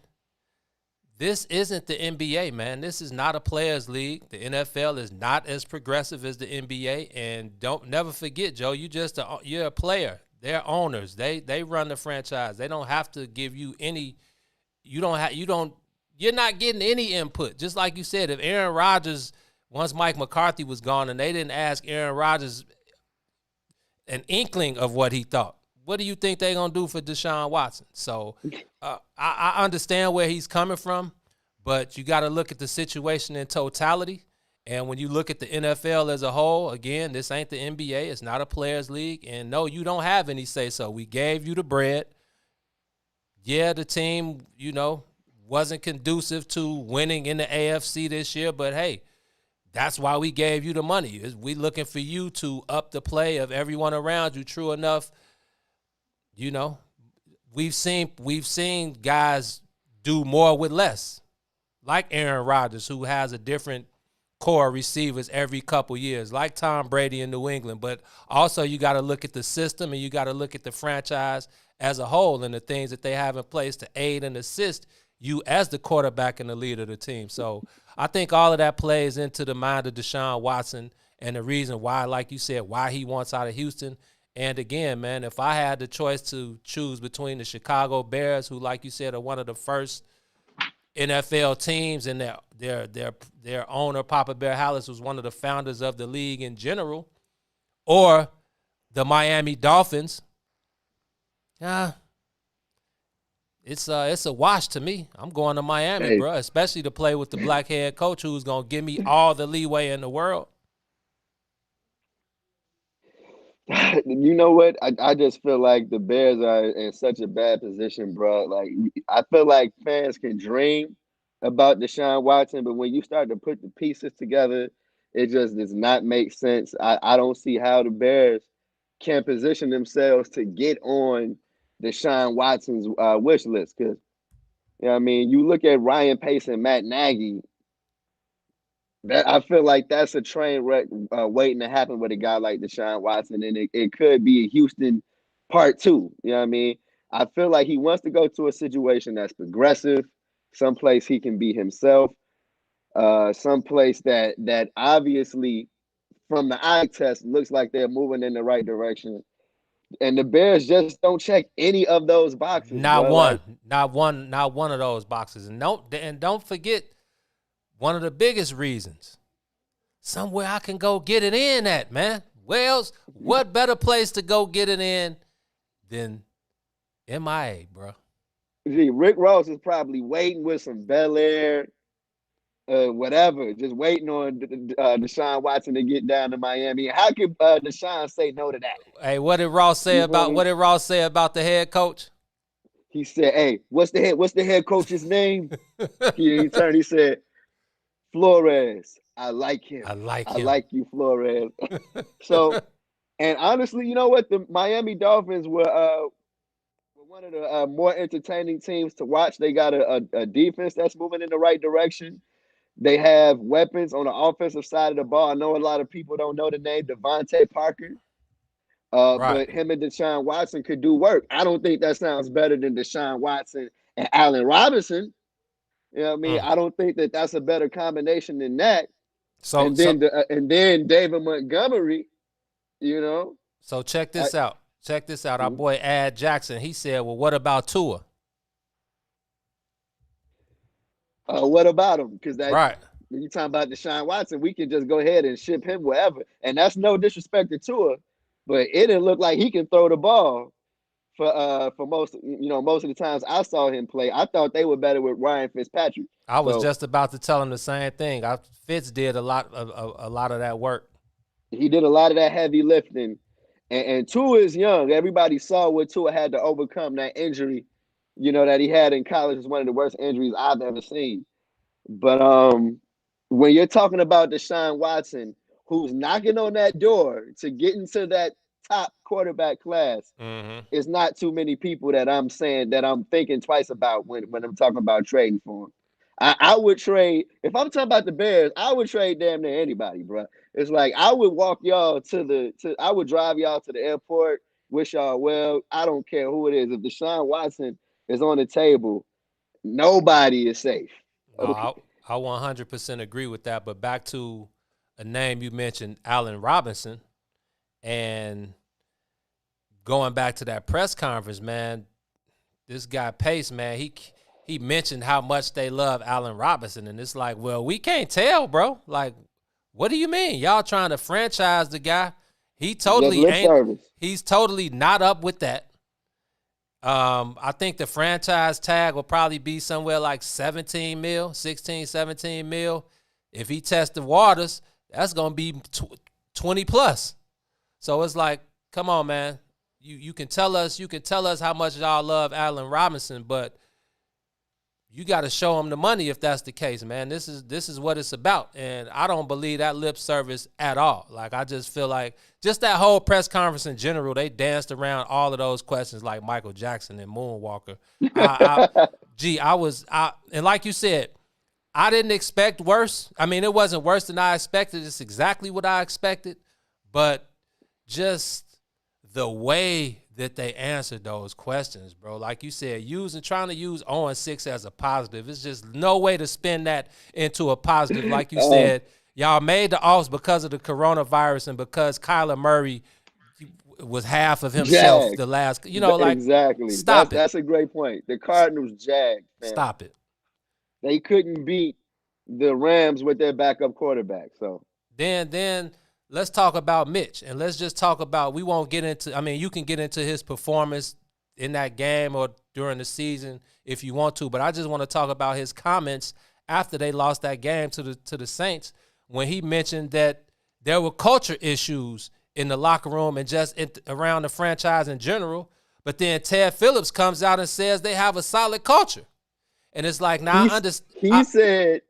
this isn't the NBA, man. This is not a players' league. The NFL is not as progressive as the NBA. And don't never forget, Joe, you're a player. They're owners. They run the franchise. They don't have to give you any. You're not getting any input. Just like you said, if Aaron Rodgers, once Mike McCarthy was gone, and they didn't ask Aaron Rodgers an inkling of what he thought, what do you think they're going to do for Deshaun Watson? So I understand where he's coming from, but you got to look at the situation in totality. And when you look at the NFL as a whole, again, this ain't the NBA. It's not a players' league. And no, you don't have any say-so. We gave you the bread. Yeah, the team, wasn't conducive to winning in the AFC this year, but hey, that's why we gave you the money. We looking for you to up the play of everyone around you. True enough, we've seen guys do more with less, like Aaron Rodgers, who has a different core of receivers every couple years, like Tom Brady in New England. But also you got to look at the system and you got to look at the franchise as a whole and the things that they have in place to aid and assist you as the quarterback and the leader of the team. So I think all of that plays into the mind of Deshaun Watson and the reason why, like you said, why he wants out of Houston. And again, man, if I had the choice to choose between the Chicago Bears, who, like you said, are one of the first NFL teams, and their owner, Papa Bear Hallis, was one of the founders of the league in general, or the Miami Dolphins, it's a wash to me. I'm going to Miami, bro, especially to play with the black head coach who's going to give me all the leeway in the world. You know what? I just feel like the Bears are in such a bad position, bro. Like, I feel like fans can dream about Deshaun Watson, but when you start to put the pieces together, it just does not make sense. I don't see how the Bears can position themselves to get on Deshaun Watson's wish list. Because, I mean, you look at Ryan Pace and Matt Nagy, that I feel like that's a train wreck waiting to happen with a guy like Deshaun Watson, and it could be a Houston part two. You know what I mean? I feel like he wants to go to a situation that's progressive, someplace he can be himself, someplace that obviously from the eye test looks like they're moving in the right direction. And the Bears just don't check any of those boxes. Not bro. one, Like, not one of those boxes. And don't forget one of the biggest reasons. Somewhere I can go get it in at, man. Wells, what better place to go get it in than MIA, bro? gee, Rick Ross is probably waiting with some Bel Air, whatever, just waiting on Deshaun Watson to get down to Miami. How could Deshaun say no to that? Hey, what did Ross say You feel about me? what did Ross say about the head coach? He said, "Hey, what's the head coach's name?" He turned. He said, "Flores." I like him. I like I him. like you, Flores. So, and honestly, you know what? The Miami Dolphins were one of the more entertaining teams to watch. They got a defense that's moving in the right direction. They have weapons on the offensive side of the ball. I know a lot of people don't know the name Devontae Parker, Right. but him and Deshaun Watson could do work. I don't think that sounds better than Deshaun Watson and Allen Robinson. You know what I mean? Mm. I don't think that that's a better combination than that. So so And then David Montgomery, you know. so check I, this out. Check this out. Our boy Ad Jackson, he said, "Well, what about Tua?" what about him? Because that Right. when you talking about Deshaun Watson, we can just go ahead and ship him wherever. And that's no disrespect to Tua, but it didn't look like he can throw the ball for most of the times I saw him play. I thought they were better with Ryan Fitzpatrick. I was So just about to tell him the same thing. Fitz did a lot of that work. he did a lot of that heavy lifting. And Tua is young. Everybody saw what Tua had to overcome, that injury, that he had in college. Is one of the worst injuries I've ever seen. But when you're talking about Deshaun Watson, who's knocking on that door to get into that top quarterback class, Mm-hmm. it's not too many people that I'm saying that I'm thinking twice about when I'm talking about trading for him. I would trade if I'm talking about the Bears. I would trade damn near anybody, bro. It's like I would walk y'all I would drive y'all to the airport. Wish y'all well. I don't care who it is. If Deshaun Watson is on the table, nobody is safe. No, Okay. I 100% agree with that. But back to a name you mentioned, Allen Robinson, and going back to that press conference, man, this guy Pace, man, he mentioned how much they love Allen Robinson, and it's like, well, we can't tell, bro. Like, what do you mean? Y'all trying to franchise the guy? He totally Just lip ain't. service. He's totally not up with that. I think the franchise tag will probably be somewhere like 17 mil, 16, 17 mil. If he tests the waters, that's going to be 20 plus. So it's like, come on, man. You can tell us how much y'all love Allen Robinson, but you got to show him the money if that's the case, man. This is what it's about, and I don't believe that lip service at all. Like, I just feel like just that whole press conference in general, they danced around all of those questions like Michael Jackson and Moonwalker. And like you said, I didn't expect worse. I mean, it wasn't worse than I expected. It's exactly what I expected, but just the way that they answered those questions, bro. Like you said, trying to use 0-6 as a positive. It's just no way to spin that into a positive. Like you said, y'all made the offs because of the coronavirus and because Kyler Murray was half of himself Jags. the last, like, Exactly. stop it. That's a great point. The Cardinals jagged, man. Stop it. They couldn't beat the Rams with their backup quarterback. So Then let's talk about Mitch, and let's just talk about, we won't get into, I mean, you can get into his performance in that game or during the season if you want to, but I just want to talk about his comments after they lost that game to the Saints, when he mentioned that there were culture issues in the locker room and just around the franchise in general, but then Ted Phillips comes out and says they have a solid culture. And it's like, now he said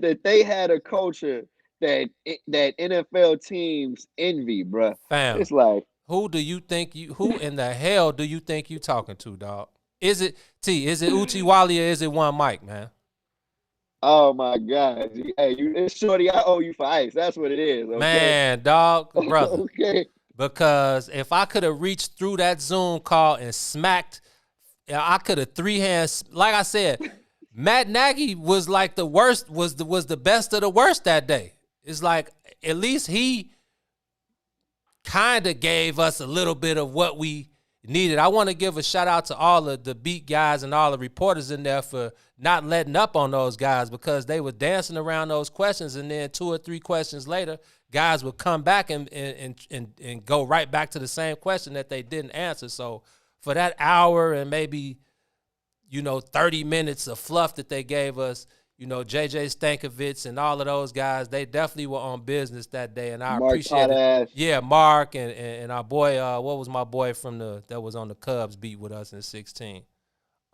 that they had a culture that NFL teams envy, bruh. fam, It's like, who in the hell do you think you talking to, dog? Is it Uchi Wally or is it one Mike, man? oh my God. Hey, it's Shorty, I owe you for ice. That's what it is. Okay? Man, dog, brother. Okay. Because if I could have reached through that Zoom call and smacked, I could have three hands. Like I said, Matt Nagy was like the worst, was the best of the worst that day. It's like, at least he kind of gave us a little bit of what we needed. I want to give a shout out to all of the beat guys and all the reporters in there for not letting up on those guys, because they were dancing around those questions, and then 2 or 3 questions later, guys would come back and go right back to the same question that they didn't answer. So for that hour and maybe 30 minutes of fluff that they gave us, JJ Stankovitz and all of those guys, they definitely were on business that day, and I Mark appreciate Potash. it. Yeah, Mark and our boy, what was my boy that was on the Cubs beat with us in 16?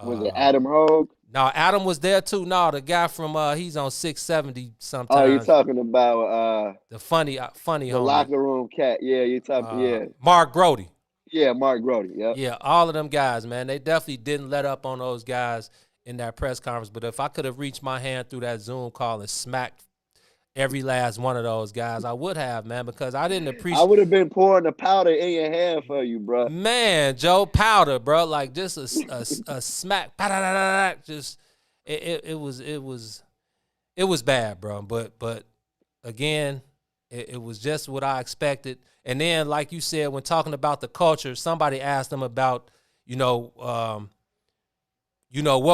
Was it Adam Hogue? No, Adam was there too. No, the guy from he's on 670 Oh, you sometimes. talking about The funny the homie. locker room cat? Yeah, you talking? Yeah, Mark Grody. yeah, Mark Grody. Yep. Yeah, all of them guys, man. They definitely didn't let up on those guys in that press conference. But if I could have reached my hand through that Zoom call and smacked every last one of those guys, I would have, man, because I didn't I appreciate. would have been pouring the powder in your hand for you, bro. Man, Joe Powder, bro, like just a smack, just it was bad, bro. But again, it was just what I expected. And then, like you said, when talking about the culture, somebody asked them about, what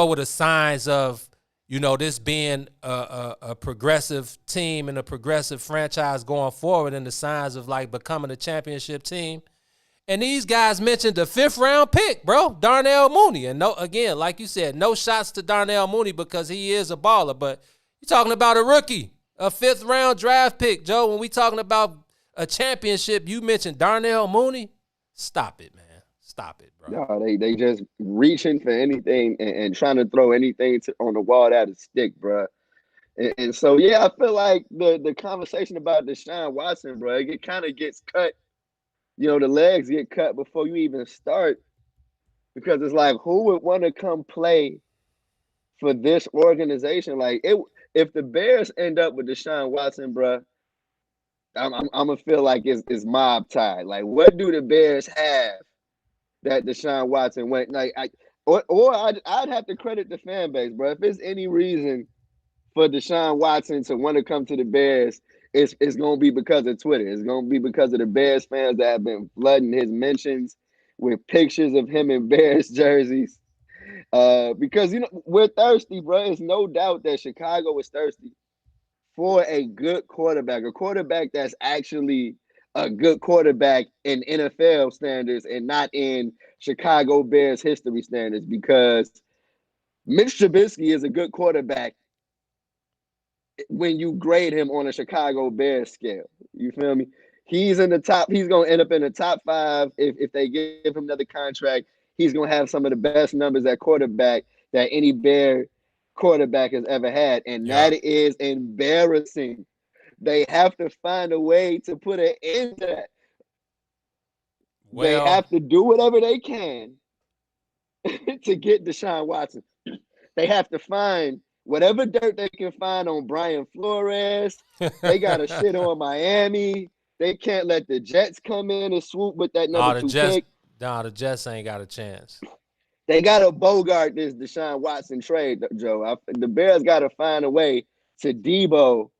were the signs of, this being a progressive team and a progressive franchise going forward, and the signs of like becoming a championship team. And these guys mentioned the 5th round pick, bro, Darnell Mooney. And no, again, like you said, no shots to Darnell Mooney because he is a baller. But you're talking about a rookie, a 5th round draft pick, Joe. When we talking about a championship, you mentioned Darnell Mooney. Stop it, man. Stop it, bro. No, they just reaching for anything and trying to throw anything on the wall that is stick, bro. And so, yeah, I feel like the conversation about Deshaun Watson, bro, it kind of gets cut. The legs get cut before you even start, because it's like, who would want to come play for this organization? Like, if the Bears end up with Deshaun Watson, bro, I'm gonna feel like it's mob tide. Like, what do the Bears have that Deshaun Watson went like? I'd have to credit the fan base, bro. If there's any reason for Deshaun Watson to want to come to the Bears, it's gonna be because of Twitter. It's gonna be because of the Bears fans that have been flooding his mentions with pictures of him in Bears jerseys. Because we're thirsty, bro. There's no doubt that Chicago is thirsty for a good quarterback, a quarterback that's actually a good quarterback in NFL standards and not in Chicago Bears history standards, because Mitch Trubisky is a good quarterback when you grade him on a Chicago Bears scale. You feel me? He's in the top. He's going to end up in the top 5 if they give him another contract. He's going to have some of the best numbers at quarterback that any Bear quarterback has ever had, and that is embarrassing. They have to find a way to put an end to that. They have to do whatever they can to get Deshaun Watson. They have to find whatever dirt they can find on Brian Flores. They got to shit on Miami. They can't let the Jets come in and swoop with that number 2 pick. Nah, the Jets ain't got a chance. They got to bogart this Deshaun Watson trade, Joe. The Bears got to find a way to Debo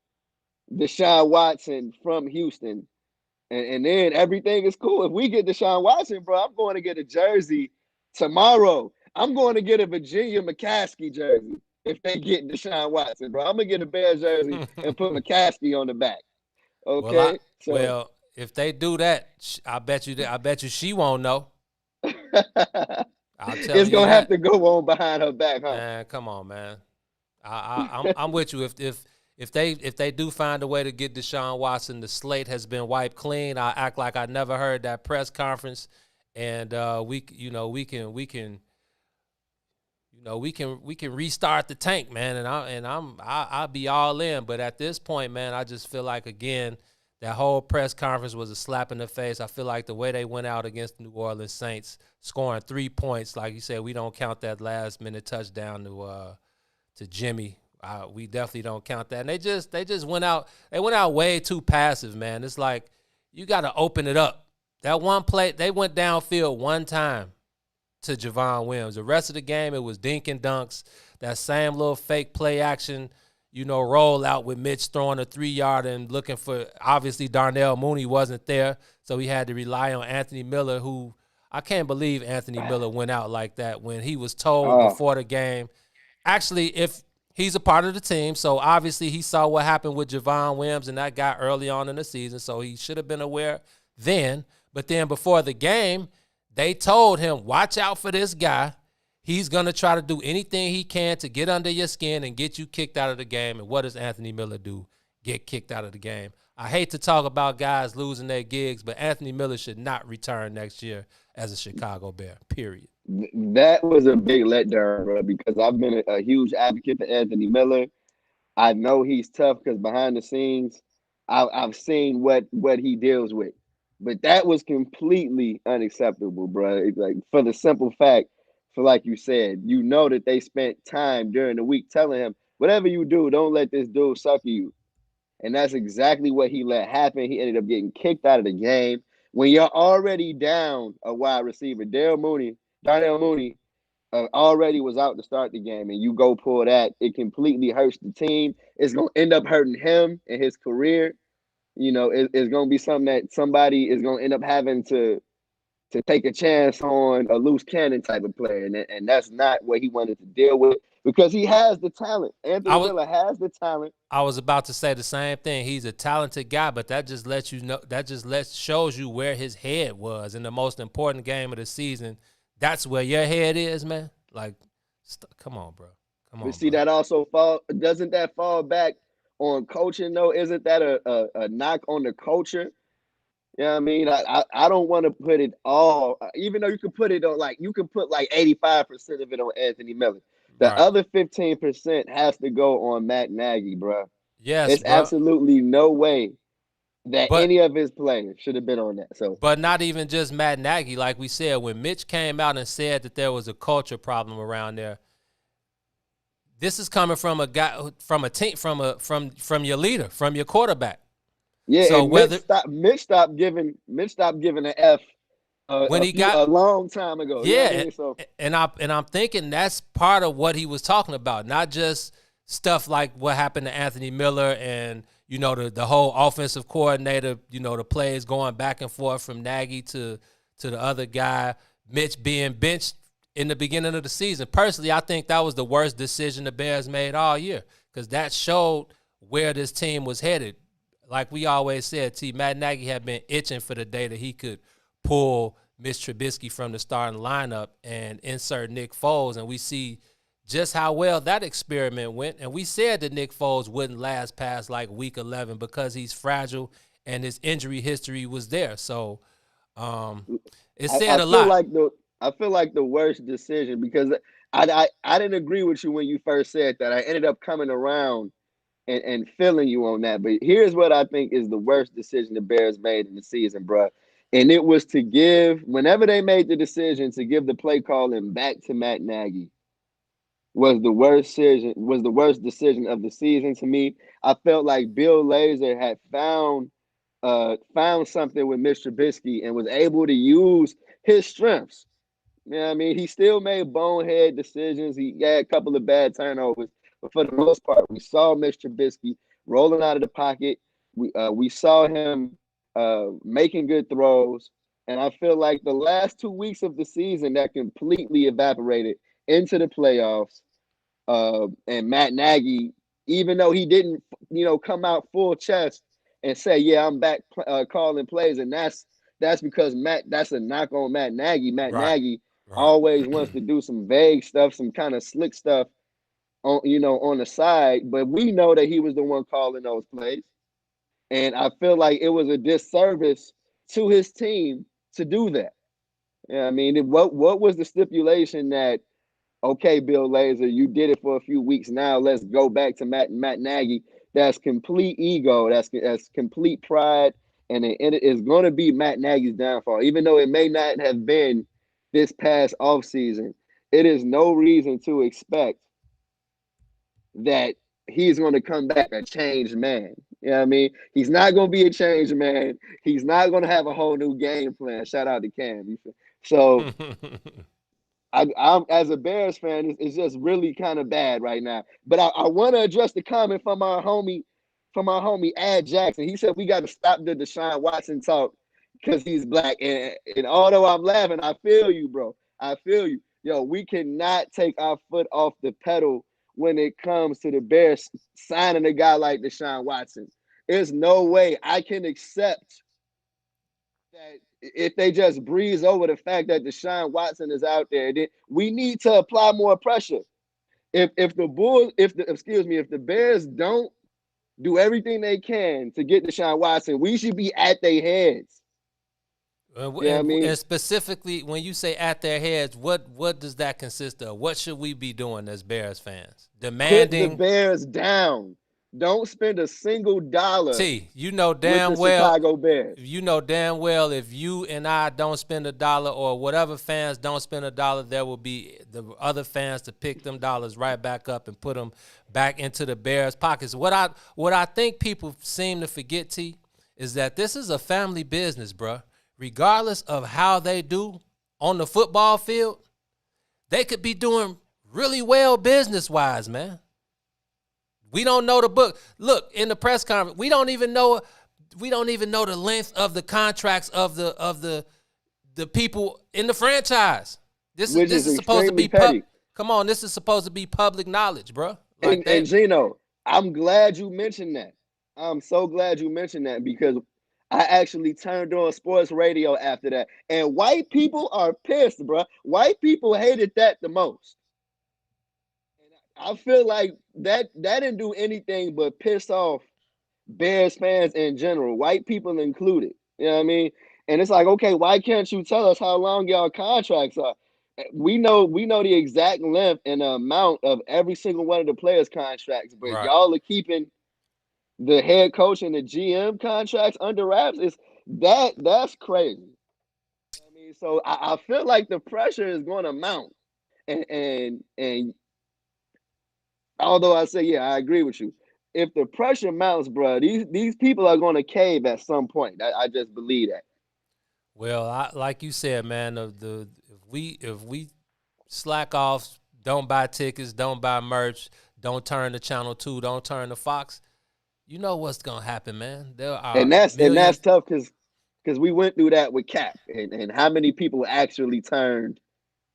Deshaun Watson from Houston. And then everything is cool. If we get Deshaun Watson, bro, I'm going to get a jersey tomorrow. I'm going to get a Virginia McCaskey jersey if they get Deshaun Watson, bro. I'm going to get a Bears jersey and put McCaskey on the back. Okay? Well, if they do that, I bet you she won't know. It's gonna have to go on behind her back, huh? Man, come on, man. I'm with you. If they do find a way to get Deshaun Watson, the slate has been wiped clean. I act like I never heard that press conference, and we can restart the tank, man. And I'll be all in. But at this point, man, I just feel like, again, that whole press conference was a slap in the face. I feel like the way they went out against the New Orleans Saints, scoring 3 points, like you said, we don't count that last-minute touchdown to Jimmy. We definitely don't count that. And they just went out. They went out way too passive, man. It's like you got to open it up. That one play, they went downfield one time to Javon Williams. The rest of the game, it was dink and dunks. That same little fake play action, roll out with Mitch throwing a 3-yard and looking for, obviously Darnell Mooney wasn't there, so he had to rely on Anthony Miller, who I can't believe Anthony Miller went out like that when he was told before the game. Actually, if he's a part of the team, so obviously he saw what happened with Javon Williams and that guy early on in the season, so he should have been aware then. But then before the game, they told him, watch out for this guy. He's going to try to do anything he can to get under your skin and get you kicked out of the game. And what does Anthony Miller do? Get kicked out of the game. I hate to talk about guys losing their gigs, but Anthony Miller should not return next year as a Chicago Bear, period. That was a big letdown, bro, because I've been a huge advocate for Anthony Miller. I know he's tough because behind the scenes, I've seen what he deals with, but that was completely unacceptable, bro. Like for the simple fact, for like you said, you know that they spent time during the week telling him whatever you do, don't let this dude sucker you, and that's exactly what he let happen. He ended up getting kicked out of the game when you're already down a wide receiver. Darnell Mooney already was out to start the game, and you go pull that, it completely hurts the team. It's gonna end up hurting him and his career. It's gonna be something that somebody is gonna end up having to take a chance on a loose cannon type of player, and that's not what he wanted to deal with because he has the talent. I Anthony was Miller has the talent. I was about to say the same thing. He's a talented guy, but that just lets you know. Shows you where his head was in the most important game of the season. That's where your head is, man. Like, come on, bro. Come on. But see, bro. that also doesn't that fall back on coaching though? Isn't that a knock on the culture? You know what I mean? I don't want to put it all, even though you can put it on, like, you can put like 85% of it on Anthony Miller. The Right. other 15% has to go on Matt Nagy, bro. Yes, It's bro. absolutely no way that But any of his players should have been on that. So but not even just Matt Nagy. Like we said, when Mitch came out and said that there was a culture problem around there, this is coming from a guy, from a team, from your leader, from your quarterback. yeah, So and Mitch whether stopped Mitch stopped giving an F when he got a long time ago. You know what I yeah, mean? So and I'm thinking that's part of what he was talking about, not just stuff like what happened to Anthony Miller and the whole offensive coordinator, the plays going back and forth from Nagy to the other guy, Mitch being benched in the beginning of the season. Personally, I think that was the worst decision the Bears made all year because that showed where this team was headed. Like we always said, Matt Nagy had been itching for the day that he could pull Mitch Trubisky from the starting lineup and insert Nick Foles, and we see just how well that experiment went. And we said that Nick Foles wouldn't last past like week 11 because he's fragile and his injury history was there. So it said a lot. I feel like the worst decision because I didn't agree with you when you first said that. I ended up coming around and feeling you on that. But here's what I think is the worst decision the Bears made in the season, bro. And it was to give, whenever they made the decision to give the play calling back to Matt Nagy, was the worst decision of the season to me. I felt like Bill Lazor had found something with Mr. Trubisky and was able to use his strengths. You know what I mean? He still made bonehead decisions. He had a couple of bad turnovers, but for the most part, we saw Mr. Trubisky rolling out of the pocket. We saw him making good throws, and I feel like the last 2 weeks of the season that completely evaporated into the playoffs. And Matt Nagy, even though he didn't, come out full chest and say, "Yeah, I'm back calling plays," and that's because that's a knock on Matt Nagy. Matt Right. Nagy Right. always wants to do some vague stuff, some kind of slick stuff on the side, but we know that he was the one calling those plays, and I feel like it was a disservice to his team to do that. I mean, what was the stipulation that? Okay, Bill Lazor, you did it for a few weeks. Now let's go back to Matt Nagy. That's complete ego. That's complete pride, and it is going to be Matt Nagy's downfall. Even though it may not have been this past offseason, it is no reason to expect that he's going to come back a changed man. You know what I mean? He's not going to be a changed man. He's not going to have a whole new game plan. Shout out to Cam. So I'm as a Bears fan, it's just really kind of bad right now. But I want to address the comment from our homie, Ad Jackson. He said we got to stop the Deshaun Watson talk because he's black. And although I'm laughing, I feel you, bro. I feel you. Yo, we cannot take our foot off the pedal when it comes to the Bears signing a guy like Deshaun Watson. There's no way I can accept that if they just breeze over the fact that Deshaun Watson is out there, then we need to apply more pressure. If the Bears don't do everything they can to get Deshaun Watson, we should be at their heads. You know what I mean? And specifically, when you say at their heads, what does that consist of? What should we be doing as Bears fans? Put the Demanding. Bears down. Don't spend a single dollar T, you know with damn the well. Chicago Bears. You know damn well if you and I don't spend a dollar, or whatever fans don't spend a dollar, there will be the other fans to pick them dollars right back up and put them back into the Bears' pockets. What I think people seem to forget, T, is that this is a family business, bruh. Regardless of how they do on the football field, they could be doing really well business-wise, man. We don't know the book. Look, in the press conference, we don't even know the length of the contracts of the people in the franchise. This is supposed to be petty. Come on, this is supposed to be public knowledge, bro. And Gino, I'm glad you mentioned that. I'm so glad you mentioned that because I actually turned on sports radio after that. And white people are pissed, bro. White people hated that the most. And I feel like that didn't do anything but piss off Bears fans in general, white people included. You know what I mean? And it's like, okay, why can't you tell us how long y'all contracts are? We know the exact length and amount of every single one of the players' contracts, but Right. y'all are keeping the head coach and the GM contracts under wraps. That's crazy. I mean, so I feel like the pressure is going to mount, and although I say, yeah, I agree with you. If the pressure mounts, bro, these people are going to cave at some point. I just believe that. Well, like you said, man, if we slack off, don't buy tickets, don't buy merch, don't turn to Channel 2, don't turn to Fox, you know what's gonna happen, man. There are And that's tough because we went through that with Cap, and how many people actually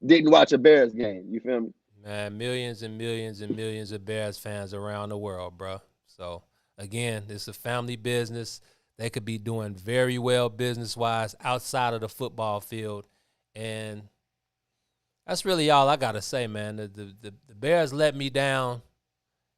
didn't watch a Bears game. You feel me? Man, millions and millions and millions of Bears fans around the world, bro. So again, it's a family business. They could be doing very well business-wise outside of the football field, and that's really all I gotta say, man. The Bears let me down.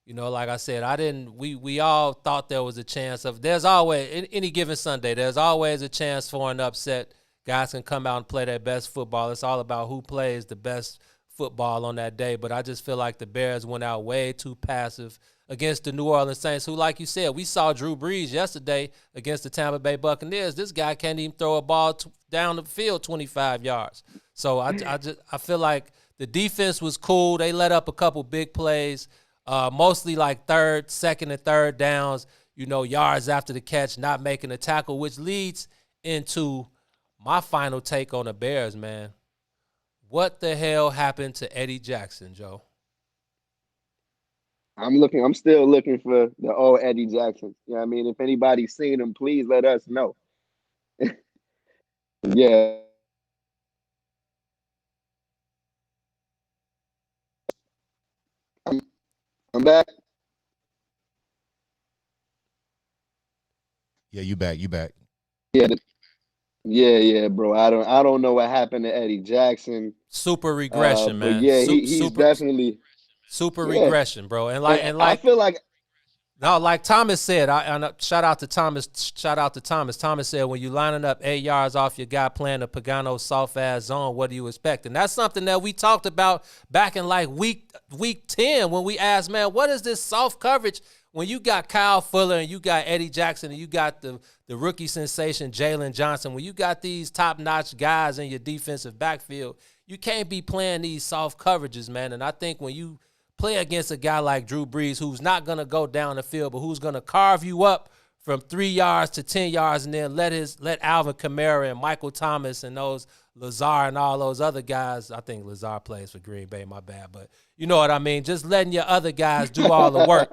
You know, like I said, we all thought there was a chance of, there's always, any given Sunday, there's always a chance for an upset. Guys can come out and play their best football. It's all about who plays the best football on that day. But I just feel like the Bears went out way too passive against the New Orleans Saints, who, like you said, we saw Drew Brees yesterday against the Tampa Bay Buccaneers. This guy can't even throw a ball down the field 25 yards. So I feel like the defense was cool. They let up a couple big plays. Mostly like second and third downs, you know, yards after the catch, not making a tackle, which leads into my final take on the Bears, man. What the hell happened to Eddie Jackson, Joe? I'm still looking for the old Eddie Jackson. You know what I mean? If anybody's seen him, please let us know. Yeah. I'm back. Yeah, you back. Yeah, yeah, bro. I don't know what happened to Eddie Jackson. Super regression, But man. yeah, he's definitely super yeah. regression, bro. And I like feel like no, like Thomas said, shout out to Thomas. Thomas said, when you lining up 8 yards off your guy playing a Pagano soft-ass zone, what do you expect? And that's something that we talked about back in like week 10 when we asked, man, what is this soft coverage when you got Kyle Fuller and you got Eddie Jackson and you got the rookie sensation Jalen Johnson, when you got these top-notch guys in your defensive backfield, you can't be playing these soft coverages, man. And I think when you play against a guy like Drew Brees, who's not going to go down the field, but who's going to carve you up from 3 yards to 10 yards and then let Alvin Kamara and Michael Thomas and those Lazar and all those other guys. I think Lazar plays for Green Bay, my bad. But you know what I mean? Just letting your other guys do all the work.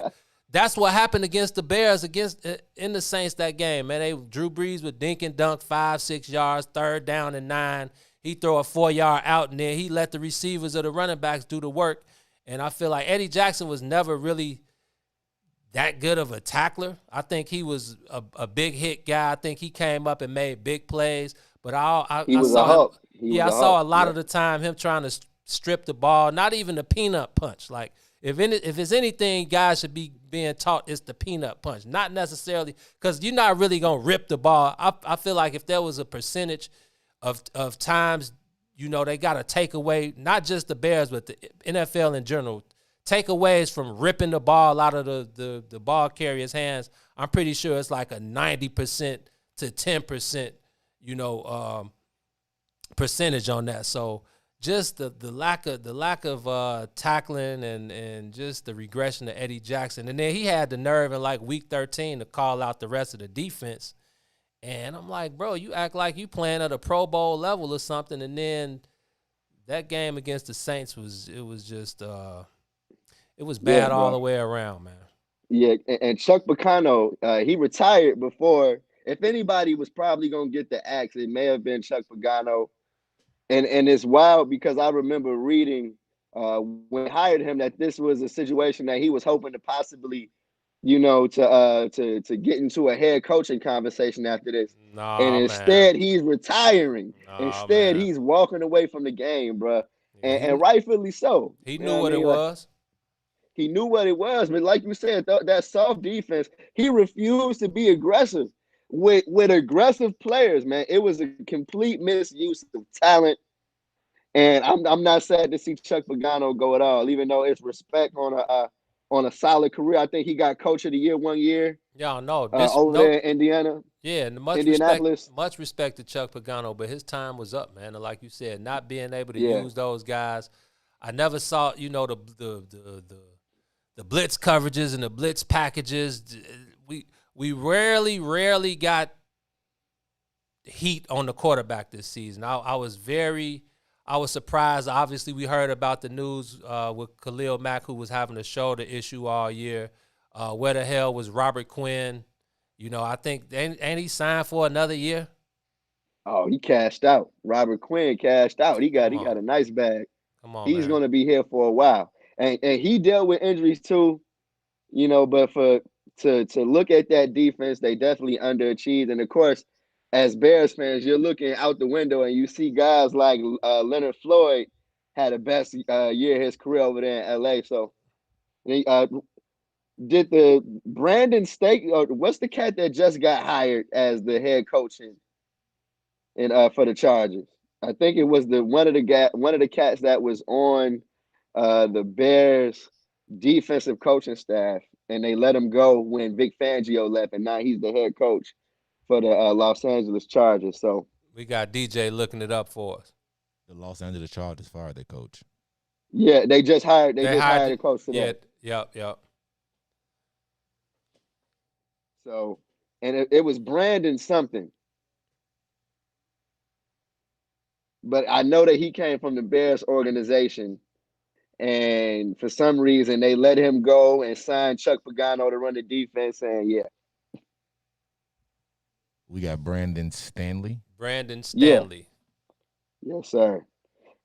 That's what happened against the Bears in the Saints that game, man. Drew Brees would dink and dunk 5-6 yards, third down and 9. He throw a 4-yard out, and then he let the receivers or the running backs do the work. And I feel like Eddie Jackson was never really that good of a tackler. I think he was a big hit guy. I think he came up and made big plays. But I saw a lot of the time him trying to strip the ball, not even the peanut punch. Like, if it's anything guys should be being taught, it's the peanut punch. Not necessarily because you're not really going to rip the ball. I feel like if there was a percentage of times, they got to take away not just the Bears, but the NFL in general. Takeaways from ripping the ball out of the ball carrier's hands. I'm pretty sure it's like a 90% to 10%, percentage on that. So just the lack of tackling and just the regression of Eddie Jackson. And then he had the nerve in like week 13 to call out the rest of the defense. And I'm like, bro, you act like you playing at a Pro Bowl level or something. And then that game against the Saints was bad all the way around, man. Yeah, and Chuck Pagano, he retired before. If anybody was probably gonna get the axe, it may have been Chuck Pagano. And it's wild because I remember reading when I hired him that this was a situation that he was hoping to possibly, to get into a head coaching conversation after this. And instead, he's retiring. Instead, he's walking away from the game, bro. And rightfully so. He knew what it was. He knew what it was, but like you said, that soft defense, he refused to be aggressive with aggressive players, man. It was a complete misuse of talent, and I'm not sad to see Chuck Pagano go at all, even though it's respect on a solid career. I think he got Coach of the Year one year. Yeah, no, there in Indiana. Yeah, Indianapolis. Much respect to Chuck Pagano, but his time was up, man. And like you said, not being able to use those guys, I never saw the blitz coverages and the blitz packages. We rarely got heat on the quarterback this season. I was surprised. Obviously, we heard about the news with Khalil Mack, who was having a shoulder issue all year. Where the hell was Robert Quinn? I think ain't he signed for another year? Oh, he cashed out. Robert Quinn cashed out. He got a nice bag. Come on, he's going to be here for a while. And he dealt with injuries too, but to look at that defense, they definitely underachieved. And of course, as Bears fans, you're looking out the window and you see guys like Leonard Floyd had the best year of his career over there in LA. So did the Brandon State, what's the cat that just got hired as the head coach for the Chargers? I think it was one of the cats that was on the Bears defensive coaching staff, and they let him go when Vic Fangio left, and now he's the head coach for the Los Angeles Chargers. So we got DJ looking it up for us. The Los Angeles Chargers fired their coach. Yeah, they just hired a coach today. Yep. So, and it was Brandon something. But I know that he came from the Bears organization, and for some reason they let him go and sign Chuck Pagano to run the defense. And we got Brandon Stanley. Yes, sir.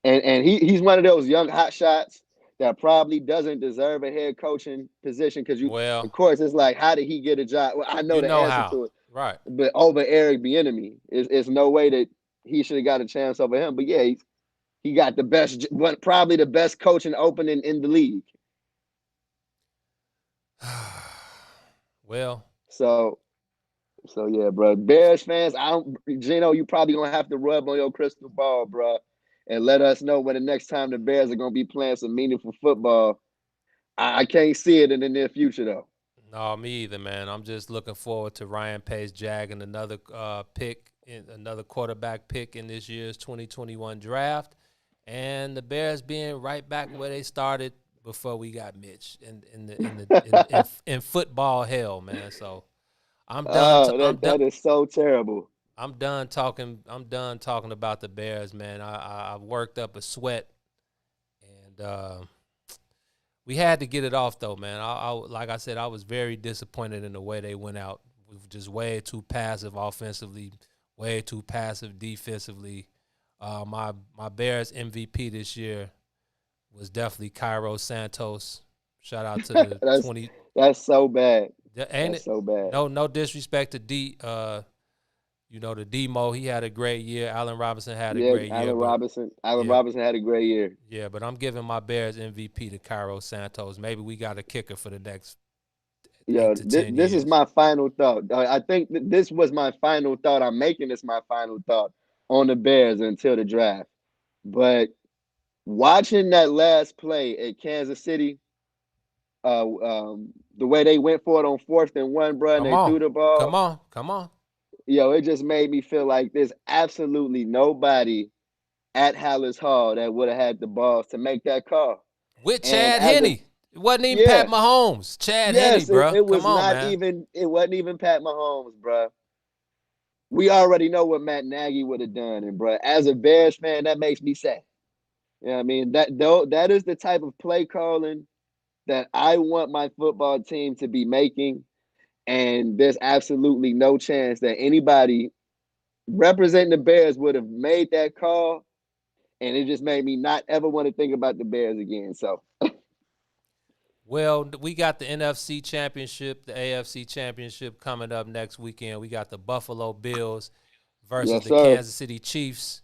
And he's one of those young hot shots that probably doesn't deserve a head coaching position because of course, it's like, how did he get a job? Well, I know the answer to it, right? But over Eric Bieniemy, it's no way that he should have got a chance over him. But yeah, he got probably the best coaching opening in the league. So yeah, bro. Bears fans, Gino, you probably gonna have to rub on your crystal ball, bro, and let us know when the next time the Bears are gonna be playing some meaningful football. I can't see it in the near future though. No, me either, man. I'm just looking forward to Ryan Pace jagging another another quarterback pick in this year's 2021 draft, and the Bears being right back where they started before we got Mitch in football hell, man. So I'm done. That is so terrible. I'm done talking about the Bears, man. I worked up a sweat, and we had to get it off though, man. Like I said, I was very disappointed in the way they went out. Just way too passive offensively, way too passive defensively. My Bears MVP this year was definitely Cairo Santos. Shout out to the 20. That's so bad. So bad. No disrespect to D. The Demo, he had a great year. Allen Robinson had a great year. Allen Robinson had a great year. Yeah, but I'm giving my Bears MVP to Cairo Santos. Maybe we got a kicker for the next. This is my final thought. I think this was my final thought. I'm making this my final thought on the Bears until the draft. But watching that last play at Kansas City, the way they went for it on 4th and 1, bro, and Come they on. threw the ball, Come on. Come on. it just made me feel like there's absolutely nobody at Hallis Hall that would have had the balls to make that call. With And Chad as a Henne. It wasn't even yeah, Pat Mahomes. Chad Henne, yes, bro. it Come was on, not man. even it wasn't even Pat Mahomes, bro. We already know what Matt Nagy would have done, and bro, as a Bears fan, that makes me sad. You know what I mean? That is the type of play calling that I want my football team to be making, and there's absolutely no chance that anybody representing the Bears would have made that call, and it just made me not ever want to think about the Bears again. So, Well, we got the NFC Championship, the AFC Championship coming up next weekend. We got the Buffalo Bills versus yes, the sir. Kansas City Chiefs.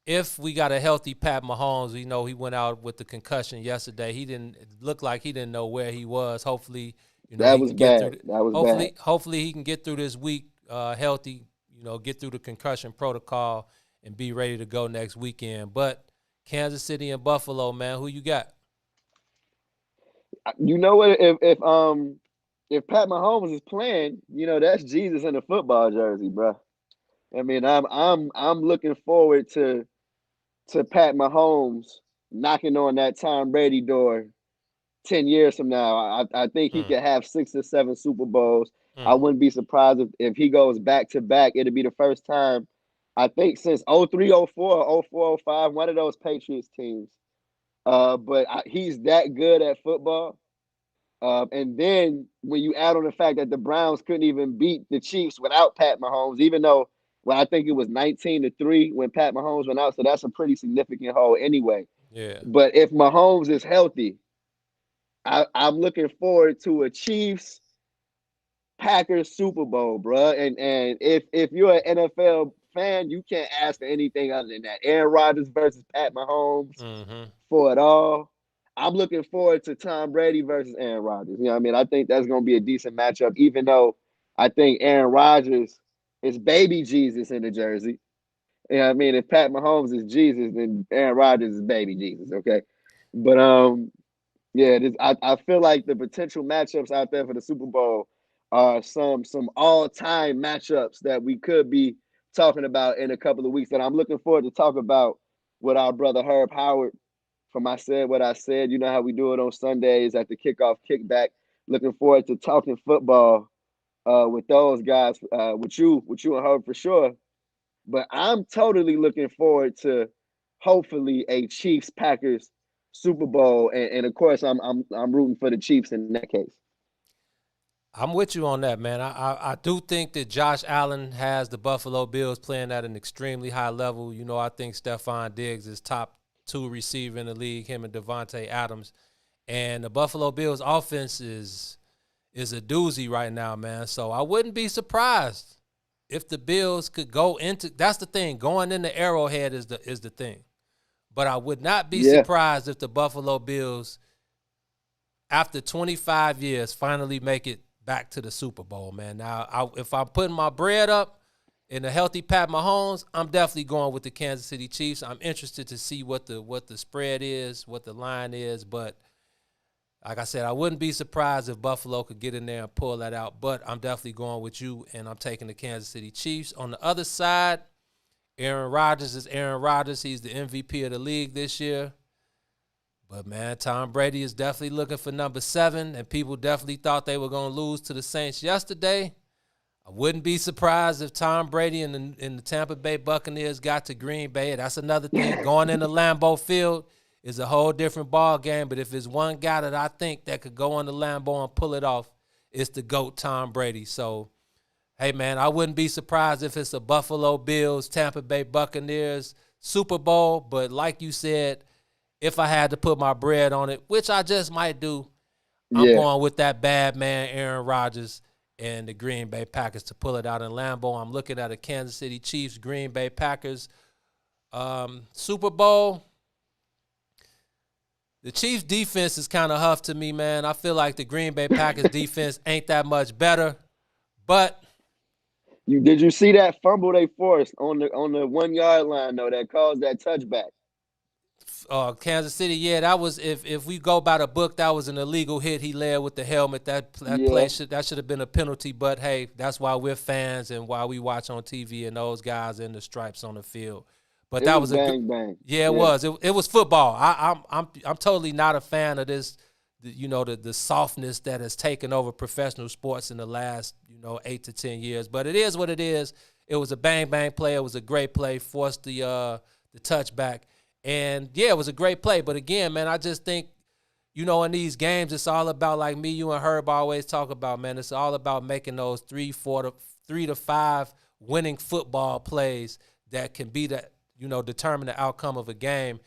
If we got a healthy Pat Mahomes, we know he went out with the concussion yesterday. He didn't look like he didn't know where he was. Hopefully, That he was can get through. bad. That was bad. Hopefully he can get through this week healthy. Get through the concussion protocol and be ready to go next weekend. But Kansas City and Buffalo, man, who you got? You know what? If Pat Mahomes is playing, that's Jesus in a football jersey, bro. I mean, I'm looking forward to Pat Mahomes knocking on that Tom Brady door 10 years from now. I think he Mm, could have 6 or 7 Super Bowls. I mm. wouldn't be surprised if he goes back to back. It'll be the first time, I think, since 03, 04, 04, 05, one of those Patriots teams. But he's that good at football. And then when you add on the fact that the Browns couldn't even beat the Chiefs without Pat Mahomes, even though, well, I think it was 19-3 when Pat Mahomes went out, so that's a pretty significant hole anyway. Yeah. But if Mahomes is healthy, I'm looking forward to a Chiefs Packers Super Bowl, bro. And if you're an NFL fan, you can't ask for anything other than that. Aaron Rodgers versus Pat Mahomes Mm-hmm. for it all. I'm looking forward to Tom Brady versus Aaron Rodgers. You know what I mean? I think that's going to be a decent matchup, even though I think Aaron Rodgers is baby Jesus in the jersey. You know what I mean? If Pat Mahomes is Jesus, then Aaron Rodgers is baby Jesus, okay? But yeah, I feel like the potential matchups out there for the Super Bowl are some all-time matchups that we could be talking about in a couple of weeks that I'm looking forward to talk about with our brother Herb Howard from I Said What I Said. You know how we do it on Sundays at the kickoff kickback. Looking forward to talking football with those guys, with you and Herb for sure. But I'm totally looking forward to hopefully a Chiefs Packers Super Bowl, and of course I'm rooting for the Chiefs in that case. I'm with you on that, man. I do think that Josh Allen has the Buffalo Bills playing at an extremely high level. I think Stephon Diggs is top 2 receiver in the league, him and Devontae Adams. And the Buffalo Bills offense is a doozy right now, man. So I wouldn't be surprised if the Bills could go into – that's the thing. Going into Arrowhead is the thing. But I would not be Yeah, surprised if the Buffalo Bills, after 25 years, finally make it back to the Super Bowl, man. Now, if I'm putting my bread up in a healthy Pat Mahomes, I'm definitely going with the Kansas City Chiefs. I'm interested to see what the spread is, what the line is. But like I said, I wouldn't be surprised if Buffalo could get in there and pull that out. But I'm definitely going with you, and I'm taking the Kansas City Chiefs. On the other side, Aaron Rodgers is Aaron Rodgers. He's the MVP of the league this year. But, man, Tom Brady is definitely looking for number 7, and people definitely thought they were going to lose to the Saints yesterday. I wouldn't be surprised if Tom Brady and the Tampa Bay Buccaneers got to Green Bay. That's another thing. Going into Lambeau Field is a whole different ball game. But if there's one guy that I think that could go into Lambeau and pull it off, it's the GOAT, Tom Brady. So, hey, man, I wouldn't be surprised if it's a Buffalo Bills, Tampa Bay Buccaneers Super Bowl. But like you said, if I had to put my bread on it, which I just might do, I'm yeah, going with that bad man, Aaron Rodgers, and the Green Bay Packers to pull it out in Lambeau. I'm looking at a Kansas City Chiefs, Green Bay Packers Super Bowl. The Chiefs defense is kind of huff to me, man. I feel like the Green Bay Packers defense ain't that much better, but Did you see that fumble they forced on the 1 yard line though that caused that touchback? Kansas City, yeah, that was if we go by the book, that was an illegal hit. He led with the helmet. That play Yeah, should have been a penalty. But hey, that's why we're fans and why we watch on TV and those guys in the stripes on the field. But it that was was bang bang. yeah, it Yeah, was. It was football. I'm totally not a fan of this. The softness that has taken over professional sports in the last 8 to 10 years. But it is what it is. It was a bang bang play. It was a great play. Forced the touchback. And, yeah, it was a great play. But, again, man, I just think, in these games, it's all about, like me, you, and Herb always talk about, man, it's all about making those 3 to 5 winning football plays that can be that, determine the outcome of a game.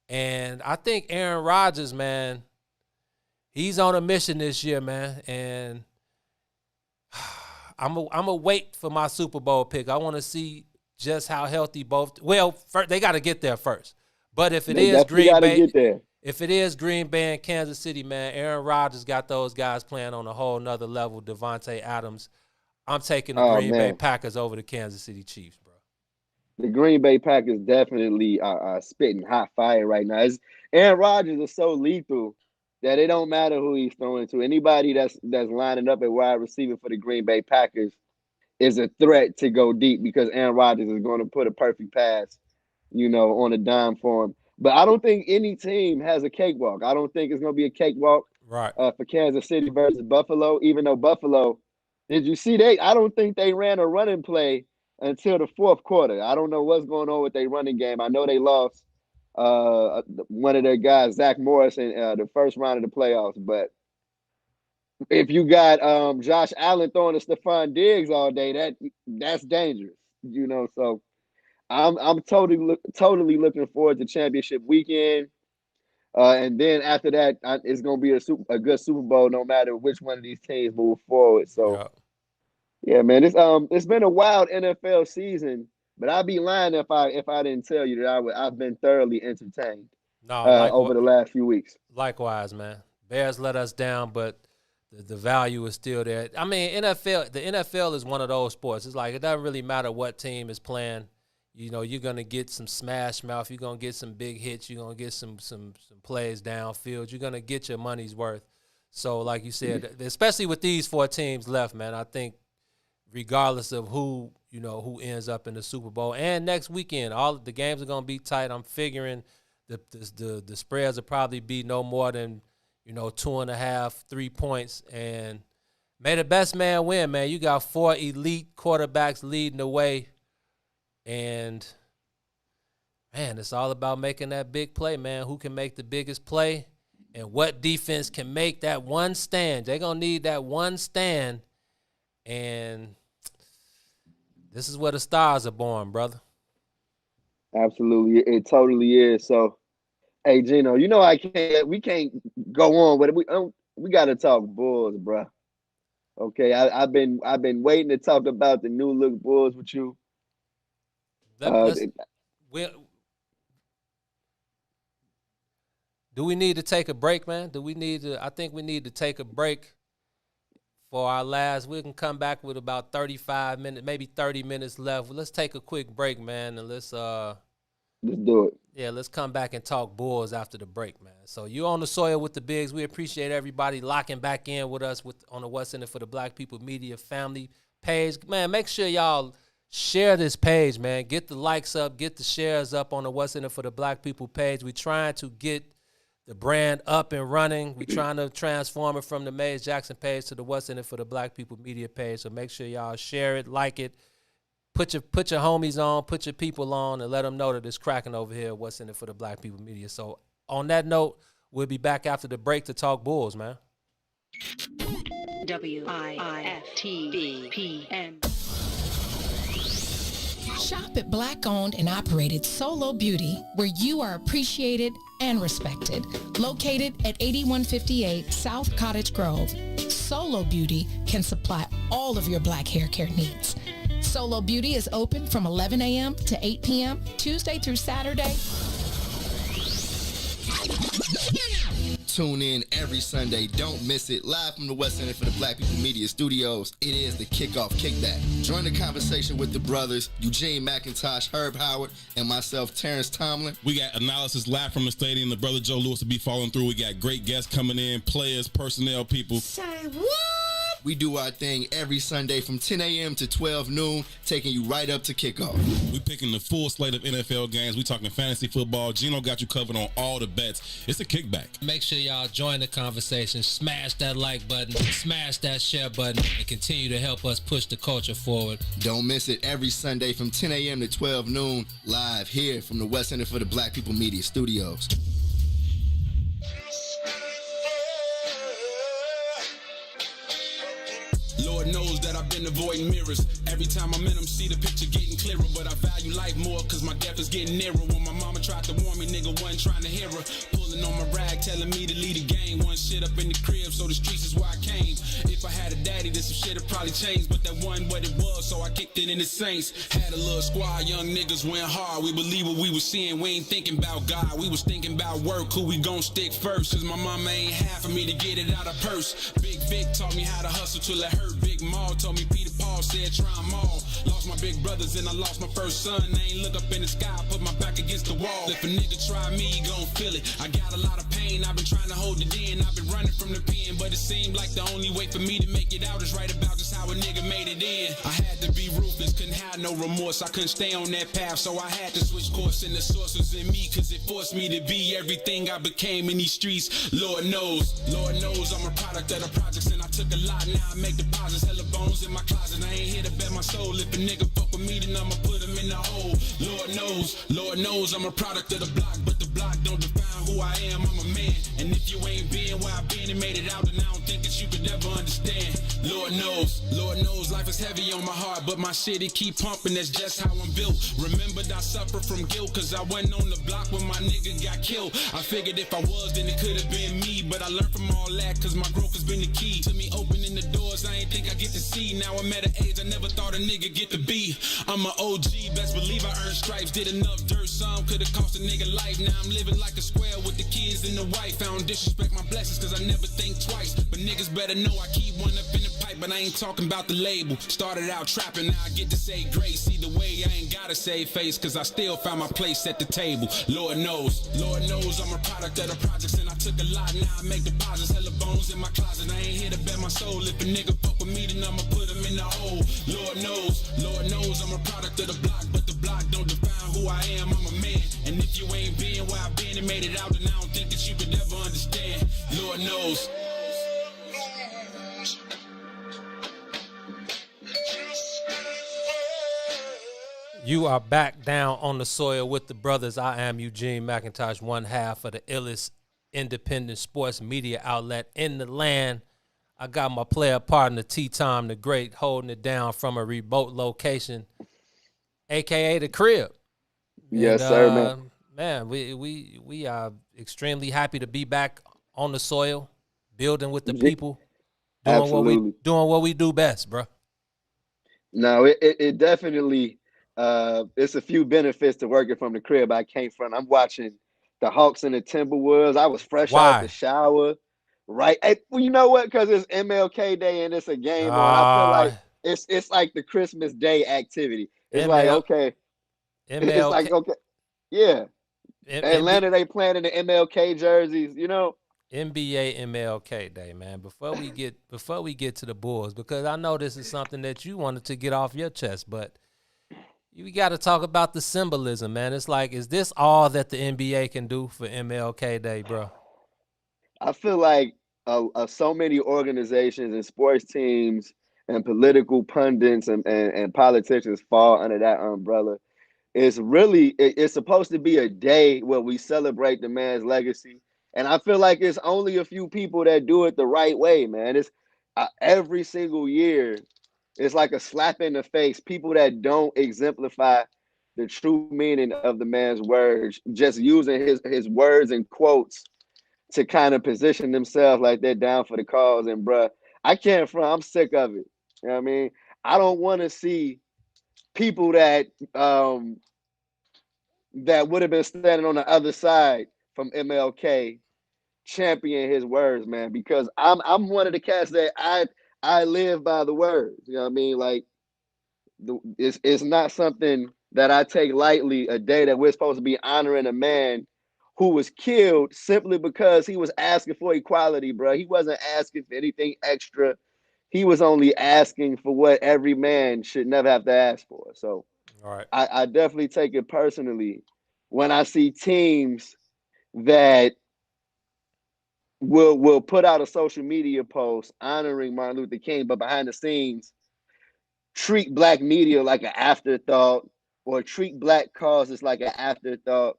And I think Aaron Rodgers, man, he's on a mission this year, man. And I'm a wait for my Super Bowl pick. I want to see just how healthy both – well, they got to get there first. But if it they is definitely Green got to Bay, get there. if it is Green Bay and Kansas City, man, Aaron Rodgers got those guys playing on a whole nother level. Devontae Adams, I'm taking the Oh Green Bay man, Packers over the Kansas City Chiefs, bro. the Green Bay Packers definitely are spitting hot fire right now. Aaron Rodgers is so lethal that it don't matter who he's throwing to. Anybody that's lining up at wide receiver for the Green Bay Packers is a threat to go deep because Aaron Rodgers is going to put a perfect pass, on a dime for him. But I don't think any team has a cakewalk. I don't think it's going to be a cakewalk Right. for Kansas City versus Buffalo, even though Buffalo, did you see I don't think they ran a running play until the fourth quarter. I don't know what's going on with their running game. I know they lost one of their guys, Zach Morris, in the first round of the playoffs. But if you got Josh Allen throwing to Stephon Diggs all day, that's dangerous. So I'm totally looking forward to championship weekend. And then after that, it's gonna be a good Super Bowl, no matter which one of these teams move forward. So Yeah. yeah, man, it's been a wild NFL season, but I'd be lying if I didn't tell you that I've been thoroughly entertained No, over the last few weeks. likewise, man. Bears let us down, but the value is still there. I mean, the NFL is one of those sports. It's like it doesn't really matter what team is playing. You're gonna get some smash mouth. You're gonna get some big hits. You're gonna get some plays downfield. You're gonna get your money's worth. So, like you said, especially with these 4 teams left, man, I think regardless of who ends up in the Super Bowl and next weekend, all the games are gonna be tight. I'm figuring the spreads will probably be no more than 2.5, 3 points, and may the best man win, man. You got 4 elite quarterbacks leading the way. And, man, it's all about making that big play, man. Who can make the biggest play and what defense can make that one stand? They're going to need that one stand. And this is where the stars are born, brother. Absolutely, it totally is. So, hey, Gino, we can't go on with it. We got to talk Bulls, bro. Okay, I've been waiting to talk about the new look Bulls with you. Do we need to take a break, man? I think we need to take a break for our last. We can come back with about 35 minutes, maybe 30 minutes left. Let's take a quick break, man, and let's do it. Yeah, let's come back and talk Bulls after the break, man. So you on the soil with the bigs. We appreciate everybody locking back in with us on the What's in It for the Black People Media family page. Man, make sure y'all share this page, man. Get the likes up, get the shares up on the What's in It for the Black People page. We're trying to get the brand up and running. We're trying to transform it from the Mays Jackson page to the What's in It for the Black People Media page. So make sure y'all share it, like it. Put your homies on, put your people on, and let them know that it's cracking over here. What's in it for the Black People Media. So on that note, we'll be back after the break to talk Bulls, man. WIFTVPM. Shop at Black-owned and operated Solo Beauty, where you are appreciated and respected. Located at 8158 South Cottage Grove, Solo Beauty can supply all of your black hair care needs. Solo Beauty is open from 11 a.m. to 8 p.m., Tuesday through Saturday. Tune in every Sunday. Don't miss it. Live from the West Center for the Black People Media Studios. It is the Kickoff Kickback. Join the conversation with the brothers, Eugene, McIntosh, Herb Howard, and myself, Terrence Tomlin. We got analysis live from the stadium. The brother Joe Lewis will be following through. We got great guests coming in, players, personnel, people. Say what? We do our thing every Sunday from 10 a.m. to 12 noon, taking you right up to kickoff. We picking the full slate of NFL games. We talking fantasy football. Gino got you covered on all the bets. It's a kickback. Make sure y'all join the conversation. Smash that like button. Smash that share button. And continue to help us push the culture forward. Don't miss it every Sunday from 10 a.m. to 12 noon, live here from the West Center for the Black People Media Studios. Lord knows that I've been avoiding mirrors. Every time I'm in them, see the picture getting clearer. But I value life more, cause my death is getting nearer. When my mama tried to warn me, nigga wasn't trying to hear her. Pulling on my rag, telling me to lead the game. One shit up in the crib, so the streets is where I came. If I had a daddy, then some shit would probably change. But that wasn't what it was, so I kicked it in the Saints. Had a little squad, young niggas went hard. We believe what we was seeing, we ain't thinking about God. We was thinking about work, who we gon' stick first. Cause my mama ain't half for me to get it out of purse. Big Vic taught me how to hustle till it hurt. Big Maul told me Peter Paul said try 'em all. Lost my big brothers and I lost my first son. I ain't look up in the sky, put my back against the wall. If a nigga try me, he gon' feel it. I got a lot of pain, I've been trying to hold it in. I've been running from the pen, but it seemed like the only way for me to make it out is right about just how a nigga made it in. I had to be ruthless, couldn't have no remorse. I couldn't stay on that path, so I had to switch course. And the source was in me, cause it forced me to be everything I became in these streets. Lord knows I'm a product of the projects, and I took a lot, now I make deposits. Hella bones in my closet, I ain't here to bet my soul. If a nigga fuck with me, then I'ma put him in the hole. Lord knows I'm a product of the block, but the block don't define who I am. I'm a man, and if you ain't been where I've been and made it out, then I don't think that you could ever understand. Lord knows life is heavy on my heart, but my shit, it keep pumping, that's just how I'm built. Remembered I suffer from guilt, cause I wasn't on the block when my nigga got killed. I figured if I was, then it could've been me, but I learned from all that, cause my growth has been the key to me opening the doors I ain't think I get to see. Now I'm at an age I never thought a nigga get to be. I'm an OG, best believe I earned stripes, did enough dirt, some could've cost a nigga life. Now I'm living like a square with the kids and the wife. I don't disrespect my blessings, cause I never think twice, but niggas better know I keep one up in the pipe, but I ain't talking about the label. Started out trapping, now I get to say grace. Either way, I ain't gotta save face, cause I still found my place at the table. Lord knows I'm a product of the projects, and I took a lot, now I make deposits. Hella bones in my closet, I ain't here to bet my soul. If a nigga fuck with me, then I'ma put him in the hole. Lord knows I'm a product of the block, but the block don't define who I am. I'm a man, and if you ain't been where I've been and made it out, then I don't think that you could ever understand. Lord knows. You are back down on the soil with the brothers. I am Eugene McIntosh, one half of the illest independent sports media outlet in the land. I got my player partner, T-Tom the Great, holding it down from a remote location, a.k.a. the crib. Yes, sir, man. Man, we are extremely happy to be back on the soil, building with the people, doing what we do best, bro. No, it definitely it's a few benefits to working from the crib I came from. I'm watching the Hawks and the Timberwolves. I was fresh out the shower. Right. Well, you know what? Because it's MLK Day and it's a game on. I feel like it's like the Christmas Day activity. It's like, okay. It's like, okay. Yeah. Atlanta, they playing in the MLK jerseys, you know? NBA MLK Day, man. Before we get to the Bulls, because I know this is something that you wanted to get off your chest, but we got to talk about the symbolism, man. It's like, is this all that the NBA can do for MLK Day, bro? I feel like so many organizations and sports teams and political pundits and politicians fall under that umbrella. It's supposed to be a day where we celebrate the man's legacy. And I feel like it's only a few people that do it the right way, man. It's every single year, it's like a slap in the face. People that don't exemplify the true meaning of the man's words, just using his words and quotes to kind of position themselves like they're down for the cause. And bruh, I'm sick of it. You know what I mean? I don't want to see people that would have been standing on the other side from MLK champion his words, man, because I'm one of the cats that I live by the words. You know what I mean? Like it's not something that I take lightly. A day that we're supposed to be honoring a man who was killed simply because he was asking for equality, bro. He wasn't asking for anything extra. He was only asking for what every man should never have to ask for. So All right. I definitely take it personally when I see teams that will put out a social media post honoring Martin Luther King, but behind the scenes treat black media like an afterthought or treat black causes like an afterthought.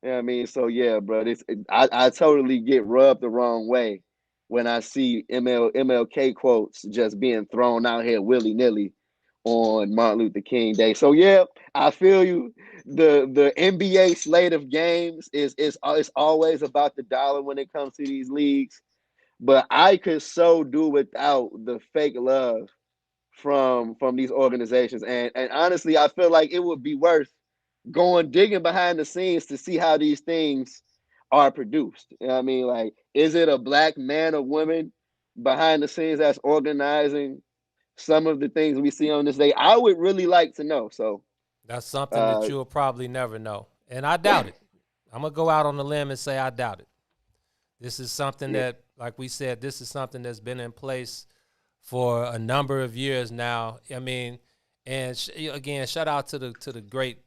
You know what I mean? So yeah, bro, I totally get rubbed the wrong way when I see MLK quotes just being thrown out here willy nilly on Martin Luther King Day. So yeah, I feel you. The NBA slate of games is always about the dollar when it comes to these leagues, but I could so do without the fake love from these organizations. And honestly, I feel like it would be worth going digging behind the scenes to see how these things are produced. You know what I mean? Like, is it a black man or woman behind the scenes that's organizing some of the things we see on this day? I would really like to know. So That's something that you'll probably never know. And I doubt it. I'm going to go out on the limb and say I doubt it. This is something that, like we said, this is something that's been in place for a number of years now. I mean, and again, shout out to the great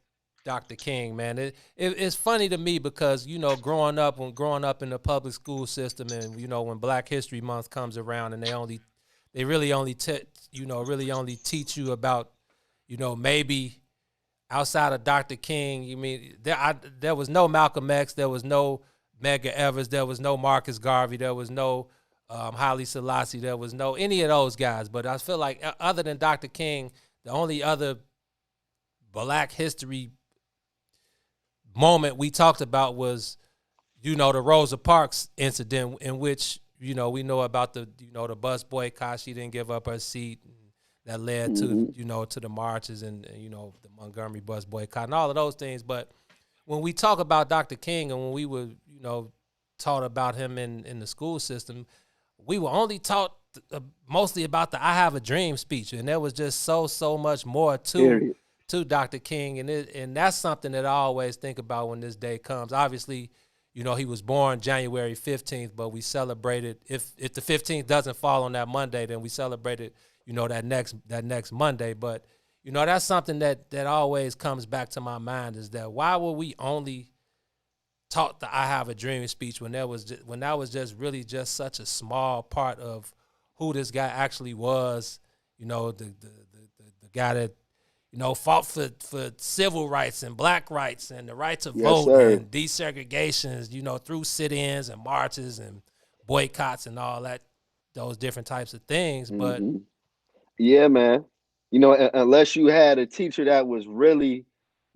Dr. King, man. It's funny to me because, you know, growing up in the public school system, and, you know, when Black History Month comes around, and they really only teach you about, you know, maybe outside of Dr. King. You mean there was no Malcolm X, there was no Medgar Evers, there was no Marcus Garvey, there was no Haile Selassie, there was no any of those guys. But I feel like other than Dr. King, the only other Black history moment we talked about was, you know, the Rosa Parks incident, in which, you know, we know about the bus boycott. She didn't give up her seat. That led to, you know, to the marches and, you know, the Montgomery bus boycott and all of those things. But when we talk about Dr. King and when we were, you know, taught about him in the school system, we were only taught mostly about the "I Have a Dream" speech, and there was just so much more to Dr. King, and that's something that I always think about when this day comes. Obviously, you know, he was born January 15th, but we celebrated, if the 15th doesn't fall on that Monday, then we celebrated, you know, that next Monday. But, you know, that's something that always comes back to my mind, is that why were we only taught the "I Have a Dream" speech when that was just really just such a small part of who this guy actually was? You know, the guy that, you know, fought for civil rights and black rights and the right to vote and desegregations, you know, through sit-ins and marches and boycotts and all that, those different types of things. But yeah, man, you know, unless you had a teacher that was really,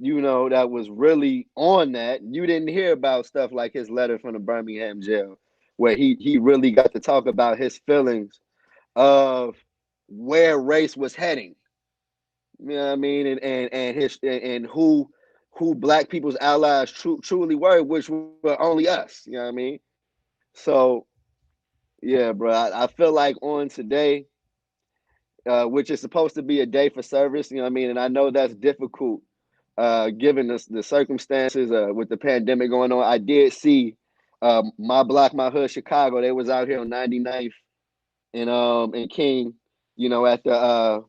you know, that was really on that, you didn't hear about stuff like his letter from the Birmingham jail, where he really got to talk about his feelings of where race was heading. You know what I mean? And who black people's allies truly were, which were only us. You know what I mean? So yeah, bro, I feel like on today, which is supposed to be a day for service, you know what I mean? And I know that's difficult given the circumstances with the pandemic going on. I did see my block, my hood, Chicago. They was out here on 99th and King, you know, at the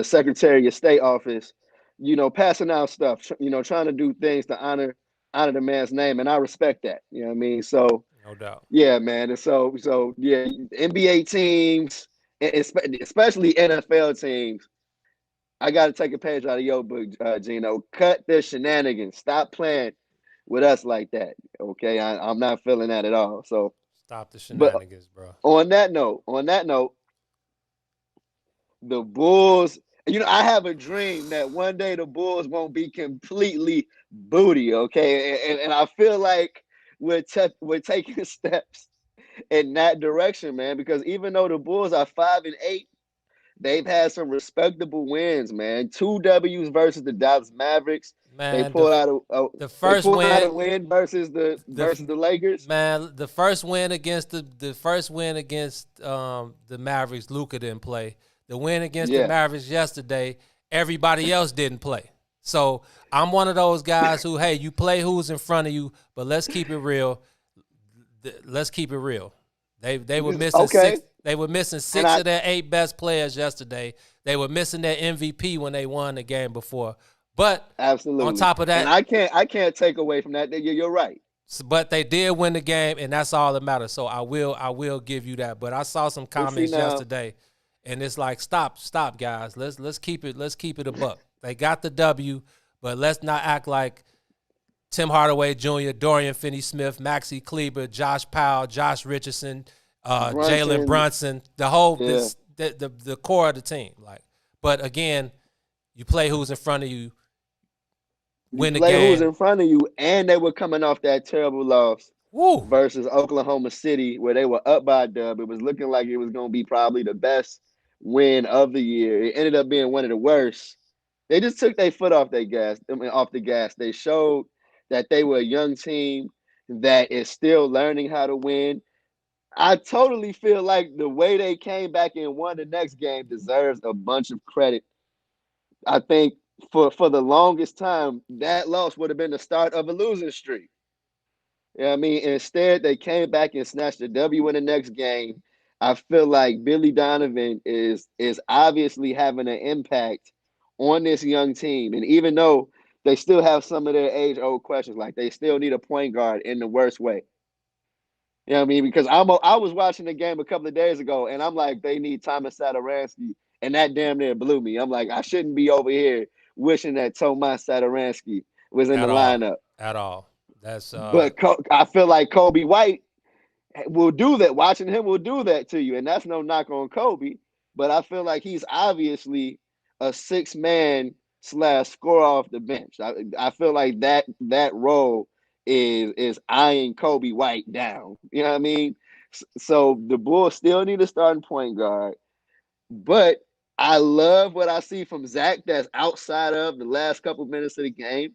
Secretary of State office, you know, passing out stuff, you know, trying to do things to honor the man's name, and I respect that. You know what I mean? So no doubt. yeah, man. And so yeah, NBA teams, especially NFL teams, I got to take a page out of your book, Gino. Cut the shenanigans. Stop playing with us like that. Okay, I'm not feeling that at all. So Stop the but shenanigans, bro. on that note, the Bulls, you know, I have a dream that one day the Bulls won't be completely booty, okay? And I feel like we're taking steps in that direction, man, because even though the Bulls are 5-8, they've had some respectable wins, man. 2 W's versus the Dallas Mavericks. They Man, pulled out the they first pulled out win, a win versus the Lakers. man, the first win against the Mavericks, Luka didn't play. The win against the Yeah, Mavericks yesterday, everybody else didn't play. So I'm one of those guys who, hey, you play who's in front of you, but let's keep it real. Let's keep it real. They were missing okay. six. They were missing And six I of their 8 best players yesterday. They were missing their MVP when they won the game before. But on absolutely, top of and that, I can't take away from that. You're right. but they did win the game, and that's all that matters. So I will give you that. But I saw some But see comments now, yesterday, and it's like, stop, guys. Let's keep it a buck. They got the W, but let's not act like Tim Hardaway Jr., Dorian Finney-Smith, Maxie Kleber, Josh Powell, Josh Richardson, Jalen Brunson, Brunson, the whole yeah, the core of the team. Like, but again, you play who's in front of you, you win the play who's game. in front of you, and they were coming off that terrible loss Woo! versus Oklahoma City, where they were up by a dub. It was looking like it was going to be probably the best win of the year. It ended up being one of the worst. They just took their foot off off the gas. They showed that they were a young team that is still learning how to win. I totally feel like the way they came back and won the next game deserves a bunch of credit. I think for the longest time, that loss would have been the start of a losing streak. You know what I mean? Instead, they came back and snatched a W in the next game. I feel like Billy Donovan is obviously having an impact on this young team. And even though they still have some of their age-old questions, like they still need a point guard in the worst way. You know what I mean? Because I was watching the game a couple of days ago, and I'm like, they need Thomas Satoransky, and that damn near blew me. I'm like, I shouldn't be over here wishing that Tomas Satoransky was in the At all. lineup. At all. That's But I feel like Kobe White will do that. Watching him will do that to you, and that's no knock on Kobe. But I feel like he's obviously a 6-man slash score off the bench. I feel like that role is eyeing Kobe White down. You know what I mean? So the Bulls still need a starting point guard, but I love what I see from Zach that's outside of the last couple minutes of the game.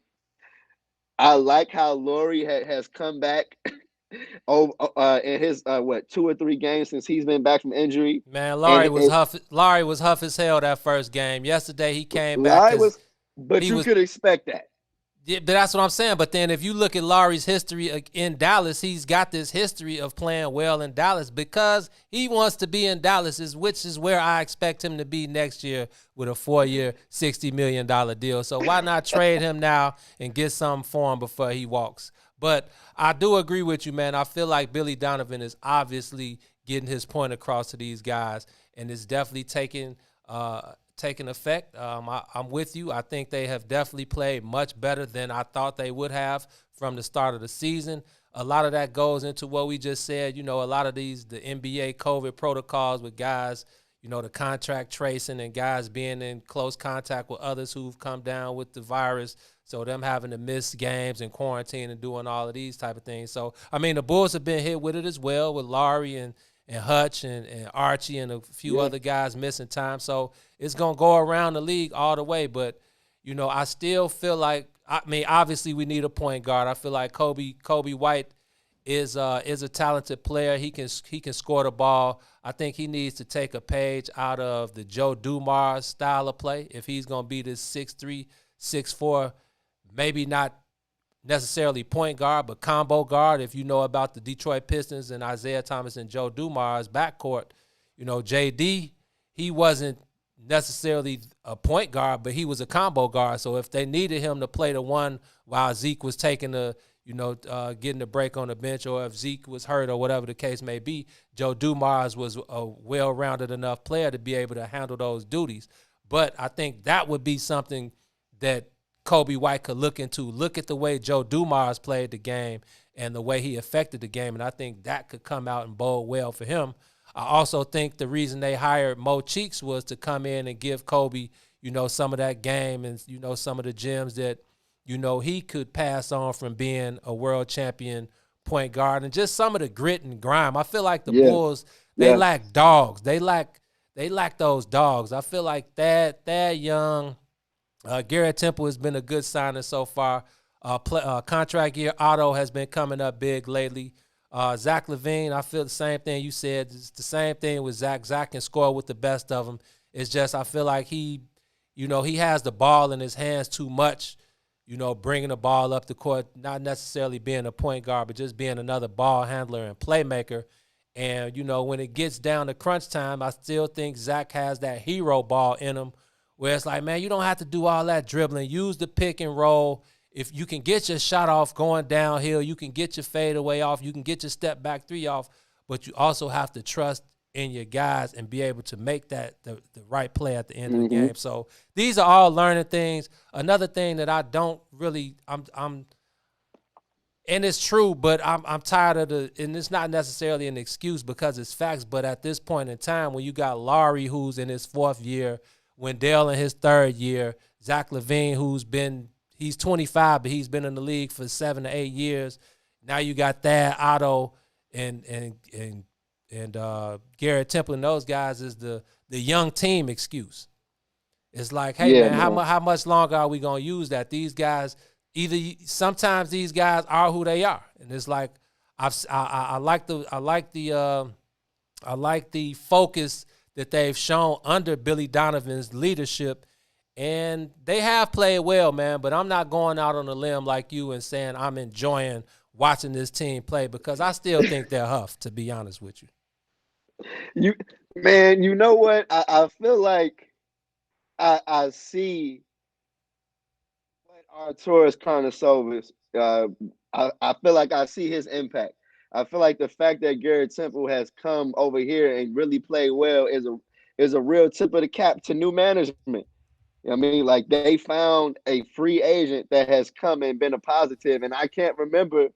I like how Laurie has come back in his 2 or 3 games since he's been back from injury. Man, And Laurie was huff as hell that first game. Yesterday he came back Larry because was, but he you was. could expect that. Yeah, but that's what I'm saying. But then if you look at Laurie's history in Dallas, he's got this history of playing well in Dallas because he wants to be in Dallas, which is where I expect him to be next year with a 4-year, $60 million deal. So why not trade him now and get something for him before he walks? But I do agree with you, man. I feel like Billy Donovan is obviously getting his point across to these guys, and it's definitely taking effect. I'm with you. I think they have definitely played much better than I thought they would have from the start of the season. A lot of that goes into what we just said. You know, a lot of the NBA COVID protocols with guys, you know, the contract tracing and guys being in close contact with others who've come down with the virus. So them having to miss games and quarantine and doing all of these type of things. So, I mean, the Bulls have been hit with it as well with Laurie and Hutch and Archie and a few other guys missing time. So it's going to go around the league all the way. But, you know, I still feel like, I mean, obviously we need a point guard. I feel like Kobe White is a talented player. He can score the ball. I think he needs to take a page out of the Joe Dumars style of play. If he's going to be this 6'3", 6'4", maybe not necessarily point guard, but combo guard. If you know about the Detroit Pistons and Isaiah Thomas and Joe Dumars backcourt, you know, JD, he wasn't necessarily a point guard, but he was a combo guard. So if they needed him to play the one while Zeke was taking getting the break on the bench, or if Zeke was hurt or whatever the case may be, Joe Dumars was a well-rounded enough player to be able to handle those duties. But I think that would be something that Kobe White could look into. Look at the way Joe Dumars played the game and the way he affected the game, and I think that could come out and bode well for him. I also think the reason they hired Mo Cheeks was to come in and give Kobe, you know, some of that game and, you know, some of the gems that, you know, he could pass on from being a world champion point guard and just some of the grit and grime. I feel like the Bulls, they lack dogs. They lack they lack those dogs. I feel like Thad Young, Garrett Temple has been a good signing so far. Contract year Otto has been coming up big lately. Zach LaVine, I feel the same thing you said. It's the same thing with Zach. Zach can score with the best of them. It's just I feel like he has the ball in his hands too much. Bringing the ball up the court, not necessarily being a point guard, but just being another ball handler and playmaker. And, when it gets down to crunch time, I still think Zach has that hero ball in him where it's like, man, you don't have to do all that dribbling. Use the pick and roll. If you can get your shot off going downhill, you can get your fadeaway off, you can get your step back three off, but you also have to trust in your guys and be able to make that the right play at the end of the game. So these are all learning things. Another thing that I don't really I'm and it's true, but I'm tired of and it's not necessarily an excuse because it's facts, but at this point in time when you got Laurie who's in his 4th year, Wendell in his 3rd year, Zach LaVine he's 25, but he's been in the league for 7 to 8 years. Now you got Thad, Otto, and Garrett Temple and those guys is the young team excuse. It's like, hey, man, how much longer are we going to use that? These guys, sometimes these guys are who they are. And it's like, I like the focus that they've shown under Billy Donovan's leadership. And they have played well, man, but I'm not going out on a limb like you and saying I'm enjoying watching this team play because I still think they're huff, to be honest with you. You know what? I feel like I see what Arturas Karnisovas. I feel like I see his impact. I feel like the fact that Garrett Temple has come over here and really played well is a real tip of the cap to new management. I mean, like they found a free agent that has come and been a positive, and I can't remember.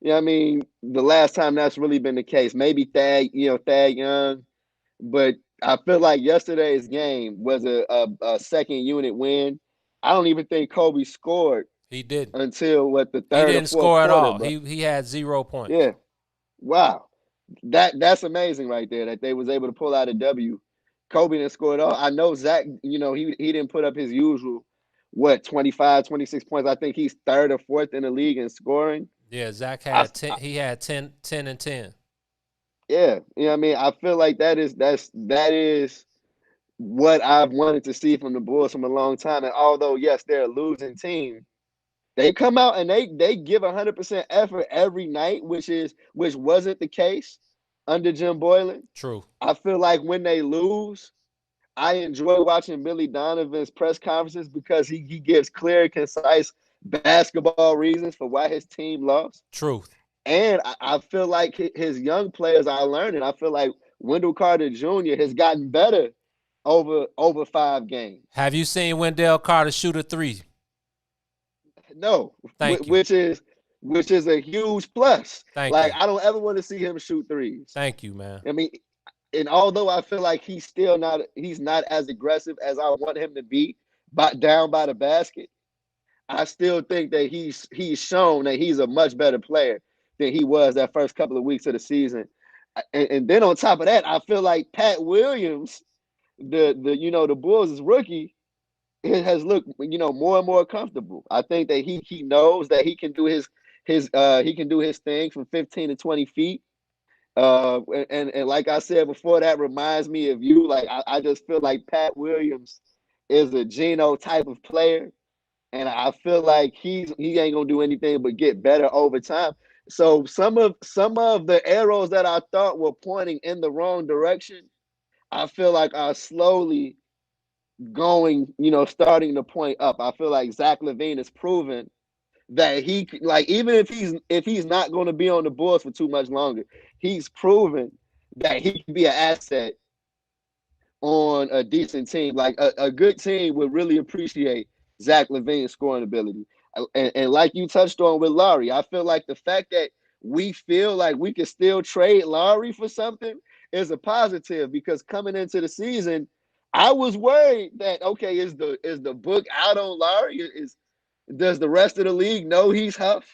The last time that's really been the case. Maybe Thad Young, but I feel like yesterday's game was a second unit win. I don't even think Kobe scored. He did until the third. He didn't score at all. He had 0 points. Yeah, wow, that's amazing right there that they was able to pull out a W. Kobe didn't score at all. I know Zach, he didn't put up his usual, 25, 26 points. I think he's 3rd or 4th in the league in scoring. Yeah, Zach had 10, he had 10 and 10. Yeah, I feel like that is what I've wanted to see from the Bulls from a long time. And although, yes, they're a losing team, they come out and they give 100% effort every night, which wasn't the case under Jim Boylan. True. I feel like when they lose, I enjoy watching Billy Donovan's press conferences because he gives clear, concise basketball reasons for why his team lost. Truth. And I feel like his young players are learning. I feel like Wendell Carter Jr. has gotten better over 5 games. Have you seen Wendell Carter shoot a 3? No. Thank you. Which is a huge plus. Thank you. I don't ever want to see him shoot 3s. Thank you, man. And although I feel like he's not as aggressive as I want him to be, down by the basket, I still think that he's shown that he's a much better player than he was that first couple of weeks of the season. And then on top of that, I feel like Pat Williams, the Bulls' rookie, has looked more and more comfortable. I think that he knows that he can do his thing from 15 to 20 feet. And like I said before, that reminds me of you. Like I just feel like Pat Williams is a Geno type of player, and I feel like he ain't gonna do anything but get better over time. So some of the arrows that I thought were pointing in the wrong direction, I feel like are slowly going, starting to point up. I feel like Zach LaVine has proven that he, like, even if he's not going to be on the Bulls for too much longer, he's proven that he can be an asset on a decent team. Like a good team would really appreciate Zach LaVine's scoring ability. And like you touched on with Laurie, I feel like the fact that we feel like we can still trade Laurie for something is a positive, because coming into the season, I was worried that, okay, is the book out on Laurie? Does the rest of the league know he's Huff?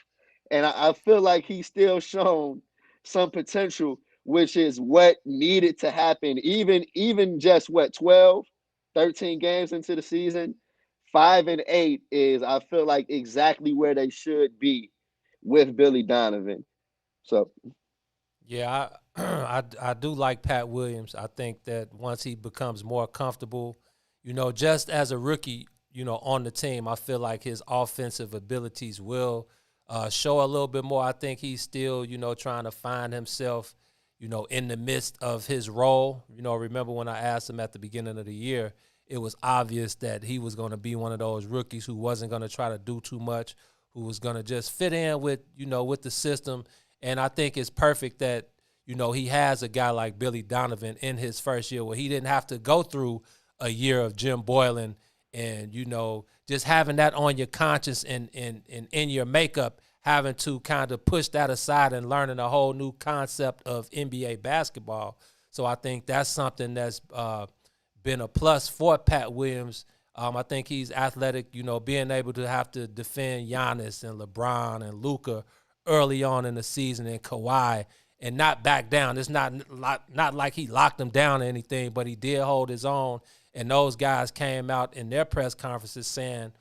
And I feel like he's still shown some potential which is what needed to happen. Even just what 12, 13 games into the season, 5-8 is, I feel like, exactly where they should be with Billy Donovan. So Yeah, I do like Pat Williams. I think that once he becomes more comfortable, just as a rookie, on the team, I feel like his offensive abilities will show a little bit more. I think he's still, trying to find himself, in the midst of his role. Remember when I asked him at the beginning of the year, it was obvious that he was going to be one of those rookies who wasn't going to try to do too much, who was going to just fit in with, with the system. And I think it's perfect that, he has a guy like Billy Donovan in his first year where he didn't have to go through a year of Jim Boylan and, just having that on your conscience and in your makeup, having to kind of push that aside and learning a whole new concept of NBA basketball. So I think that's something that's been a plus for Pat Williams. I think he's athletic, being able to have to defend Giannis and LeBron and Luka early on in the season and Kawhi and not back down. It's not like he locked them down or anything, but he did hold his own. And those guys came out in their press conferences saying,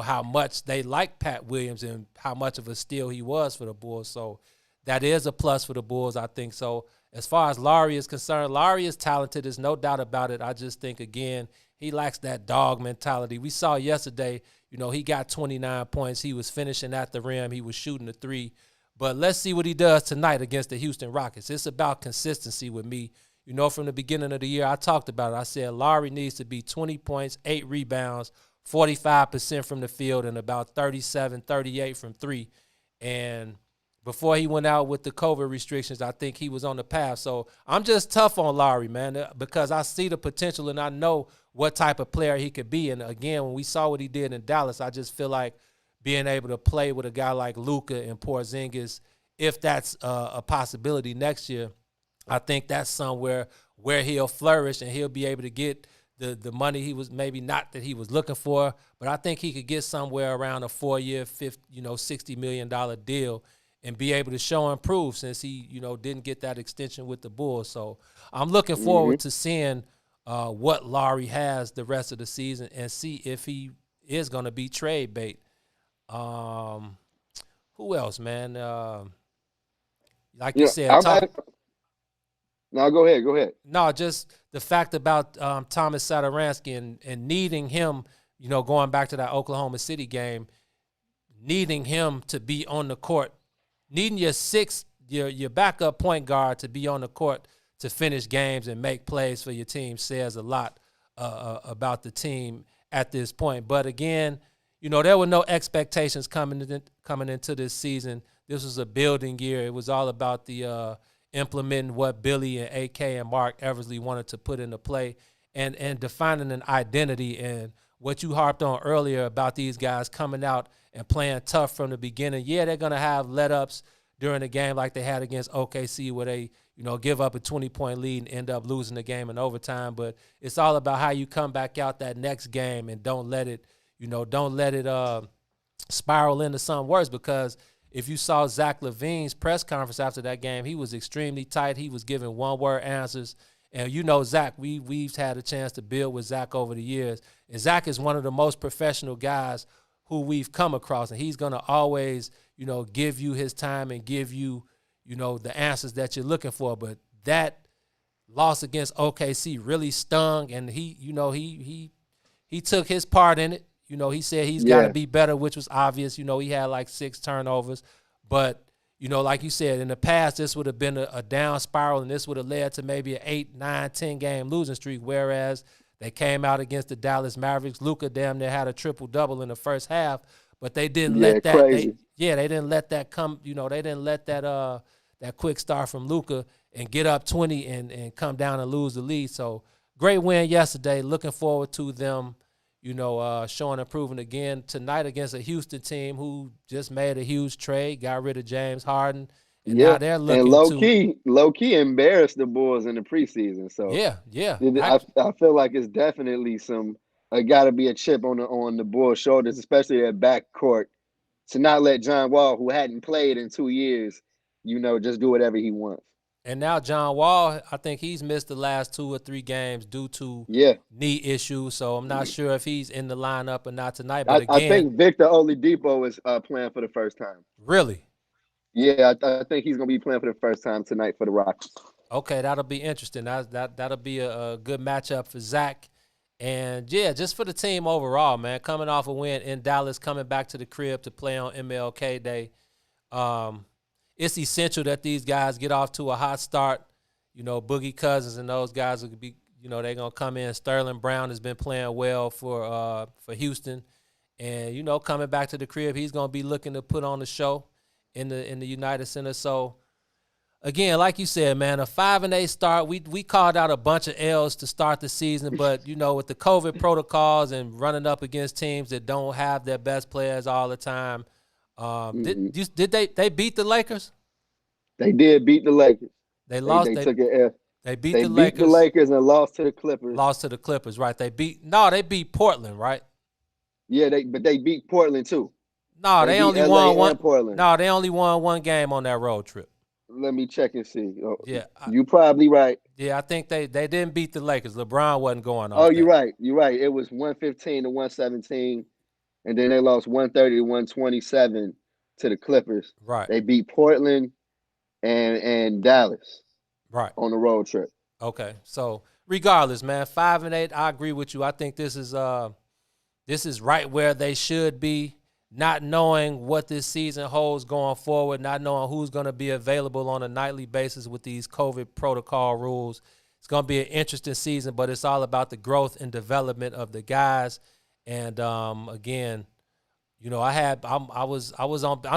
how much they like Pat Williams and how much of a steal he was for the Bulls. So that is a plus for the Bulls, I think. So as far as Larry is concerned, Larry is talented. There's no doubt about it. I just think, again, he lacks that dog mentality. We saw yesterday, he got 29 points. He was finishing at the rim. He was shooting the three. But let's see what he does tonight against the Houston Rockets. It's about consistency with me. From the beginning of the year, I talked about it. I said Larry needs to be 20 points, 8 rebounds, 45% from the field, and about 37, 38 from three. And before he went out with the COVID restrictions, I think he was on the path. So I'm just tough on Larry, man, because I see the potential and I know what type of player he could be. And, again, when we saw what he did in Dallas, I just feel like being able to play with a guy like Luka and Porzingis, if that's a possibility next year, I think that's somewhere where he'll flourish and he'll be able to get the money he was maybe not that he was looking for, but I think he could get somewhere around a 4-year, $60 million deal and be able to show and prove since he, didn't get that extension with the Bulls. So I'm looking forward to seeing what Larry has the rest of the season and see if he is going to be trade bait. Who else, man? Like you said, no, go ahead. No, just the fact about Thomas Satoransky and needing him, going back to that Oklahoma City game, needing him to be on the court, needing your backup point guard to be on the court to finish games and make plays for your team says a lot about the team at this point. But again, there were no expectations coming into this season. This was a building year. It was all about the implementing what Billy and AK and Mark Eversley wanted to put into play and defining an identity. And what you harped on earlier about these guys coming out and playing tough from the beginning. Yeah, they're going to have let-ups during the game like they had against OKC where they, give up a 20-point lead and end up losing the game in overtime. But it's all about how you come back out that next game and don't let it spiral into something worse, because if you saw Zach LaVine's press conference after that game, he was extremely tight. He was giving one-word answers. And Zach, we've had a chance to build with Zach over the years. And Zach is one of the most professional guys who we've come across. And he's going to always, give you his time and give you, the answers that you're looking for. But that loss against OKC really stung. And he took his part in it. He said he's got to be better, which was obvious. He had like 6 turnovers. But, like you said, in the past, this would have been a down spiral, and this would have led to maybe an 8, 9, 10-game losing streak, whereas they came out against the Dallas Mavericks. Luka damn near had a triple-double in the first half, but they didn't let that they didn't let that come, they didn't let that quick start from Luka and get up 20 and come down and lose the lead. So great win yesterday. Looking forward to them showing and proving again tonight against a Houston team who just made a huge trade, got rid of James Harden, and now they're looking and low key embarrassed the Bulls in the preseason. So I feel like it's definitely got to be a chip on the Bulls' shoulders, especially their backcourt, to not let John Wall, who hadn't played in 2 years, just do whatever he wants. And now John Wall, I think he's missed the last 2 or 3 games due to Yeah, knee issues. So I'm not sure if he's in the lineup or not tonight. But I again, think Victor Oladipo is playing for the first time. really, Yeah, I think he's gonna be playing for the first time tonight for the Rockets. okay, that'll be interesting. That'll be a good matchup for Zach. And yeah, just for the team overall, man, coming off a win in Dallas, coming back to the crib to play on MLK Day. It's essential that these guys get off to a hot start. You know, Boogie Cousins and those guys will be, they're gonna come in. Sterling Brown has been playing well for Houston, and coming back to the crib, he's gonna be looking to put on the show in the United Center. So again, like you said, man, a 5-8 start. We called out a bunch of L's to start the season, but with the COVID protocols and running up against teams that don't have their best players all the time. Did they beat the Lakers? They did beat the Lakers. They lost. They took an L. They beat They the beat Lakers. the Lakers and lost to the Clippers. Lost to the Clippers, right? They beat Portland, right? Yeah, they beat Portland too. No, they beat only LA won one. and Portland. No, they only won one game on that road trip. Let me check and see. Oh, Yeah, you probably right. Yeah, I think they didn't beat the Lakers. LeBron wasn't going on. Oh, you're right. You're right. It was 115 to 117, and then they lost 130 to 127 to the Clippers. Right. They beat Portland and Dallas. Right. On the road trip. Okay. So regardless, man, 5-8. I agree with you. I think this is right where they should be. Not knowing what this season holds going forward, not knowing who's going to be available on a nightly basis with these COVID protocol rules. It's going to be an interesting season, but it's all about the growth and development of the guys. And again, I'm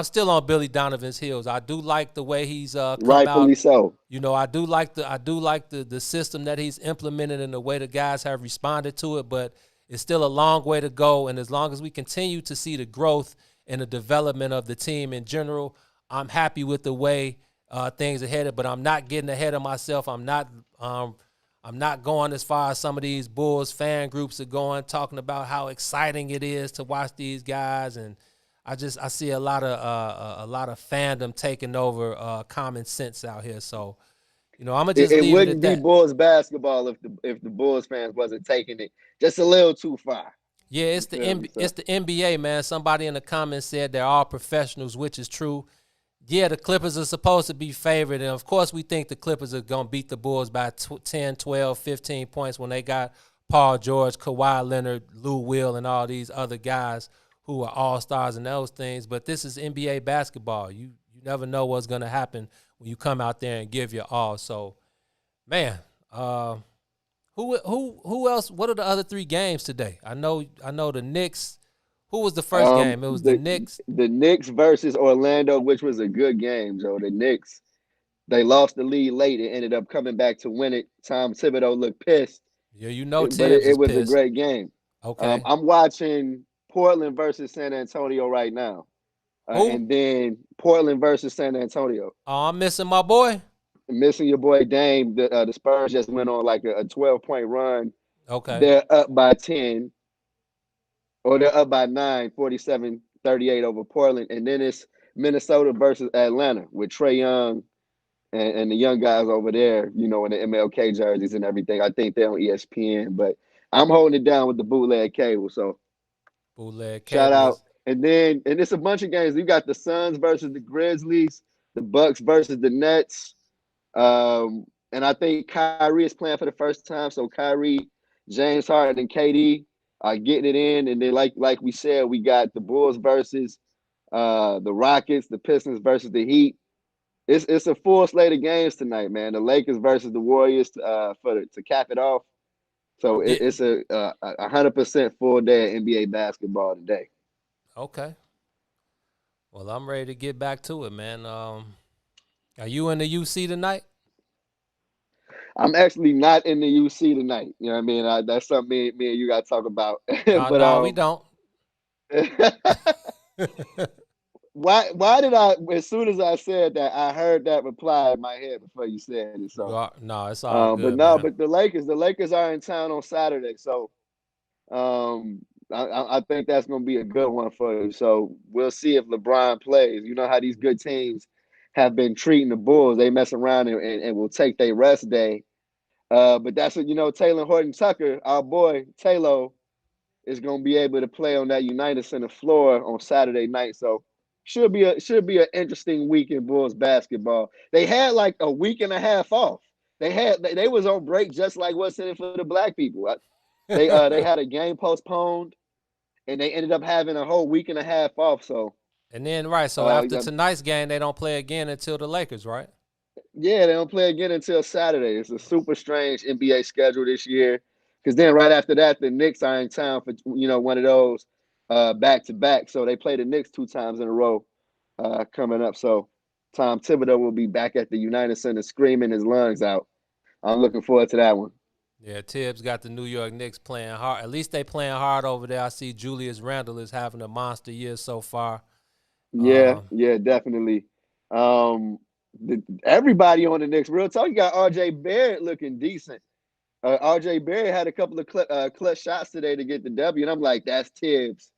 still on Billy Donovan's heels. I do like the way he's come rightfully out. So. I do like the system that he's implemented and the way the guys have responded to it, but it's still a long way to go. And as long as we continue to see the growth and the development of the team in general, I'm happy with the way things are headed. But I'm not getting ahead of myself. I'm not going as far as some of these Bulls fan groups are going, talking about how exciting it is to watch these guys. And I see a lot of fandom taking over common sense out here. So, I'm gonna just leave it at that. It wouldn't be Bulls basketball if the Bulls fans wasn't taking it just a little too far. Yeah, it's the NBA, man. Somebody in the comments said they're all professionals, which is true. Yeah, the Clippers are supposed to be favored, and of course we think the Clippers are going to beat the Bulls by 10, 12, 15 points when they got Paul George, Kawhi Leonard, Lou Will, and all these other guys who are all-stars and those things. But this is NBA basketball. You never know what's going to happen when you come out there and give your all. So, man, who else? What are the other 3 games today? I know the Knicks. Who was the first game? It was the Knicks. The Knicks versus Orlando, which was a good game, Joe. The Knicks, they lost the lead late and ended up coming back to win it. Tom Thibodeau looked pissed. Yeah, but it was pissed. A great game. Okay. I'm watching Portland versus San Antonio right now. And then Portland versus San Antonio. Oh, I'm missing my boy. Missing your boy Dame. The Spurs just went on like a 12-point run. Okay. They're up by 10. Or they're up by 9, 47-38 over Portland. And then it's Minnesota versus Atlanta with Trae Young and the young guys over there, in the MLK jerseys and everything. I think they're on ESPN. But I'm holding it down with the bootleg cable. So bootleg cable. Shout out. And it's a bunch of games. You got the Suns versus the Grizzlies, the Bucks versus the Nets. And I think Kyrie is playing for the first time. So Kyrie, James Harden, and KD are getting it in. And then like we said, we got the Bulls versus the Rockets, the Pistons versus the Heat. It's a full slate of games tonight, man. The Lakers versus the Warriors to cap it off. So it's a 100% full day of NBA basketball today. Okay. Well, I'm ready to get back to it, man. Are you in the UC tonight? I'm actually not in the UC tonight. You know what I mean? That's something me and you got to talk about. But, no, we don't. Why did I? As soon as I said that, I heard that reply in my head before you said it. So no, it's all good. But the Lakers are in town on Saturday, so I think that's going to be a good one for you. So we'll see if LeBron plays. You know how these good teams have been treating the Bulls. They mess around and will take their rest day. But that's what, Taylor Horton Tucker, our boy Taylor, is going to be able to play on that United Center floor on Saturday night. So should be an interesting week in Bulls basketball. They had like a week and a half off. They was on break just like what's in it for the black people. They had a game postponed, and they ended up having a whole week and a half off. So And then so after tonight's game, they don't play again until the Lakers, right? yeah, they don't play again until Saturday. It's a super strange NBA schedule this year. Because then right after that, the Knicks are in town for one of those back to back. So they play the Knicks 2 times in a row coming up. So Tom Thibodeau will be back at the United Center screaming his lungs out. I'm looking forward to that one. Yeah, Tibbs got the New York Knicks playing hard. At least they playing hard over there. I see Julius Randle is having a monster year so far. Yeah, definitely. Everybody on the Knicks, real talk, you got R.J. Barrett looking decent. R.J. Barrett had a couple of clutch shots today to get the W, and I'm like, that's Tibbs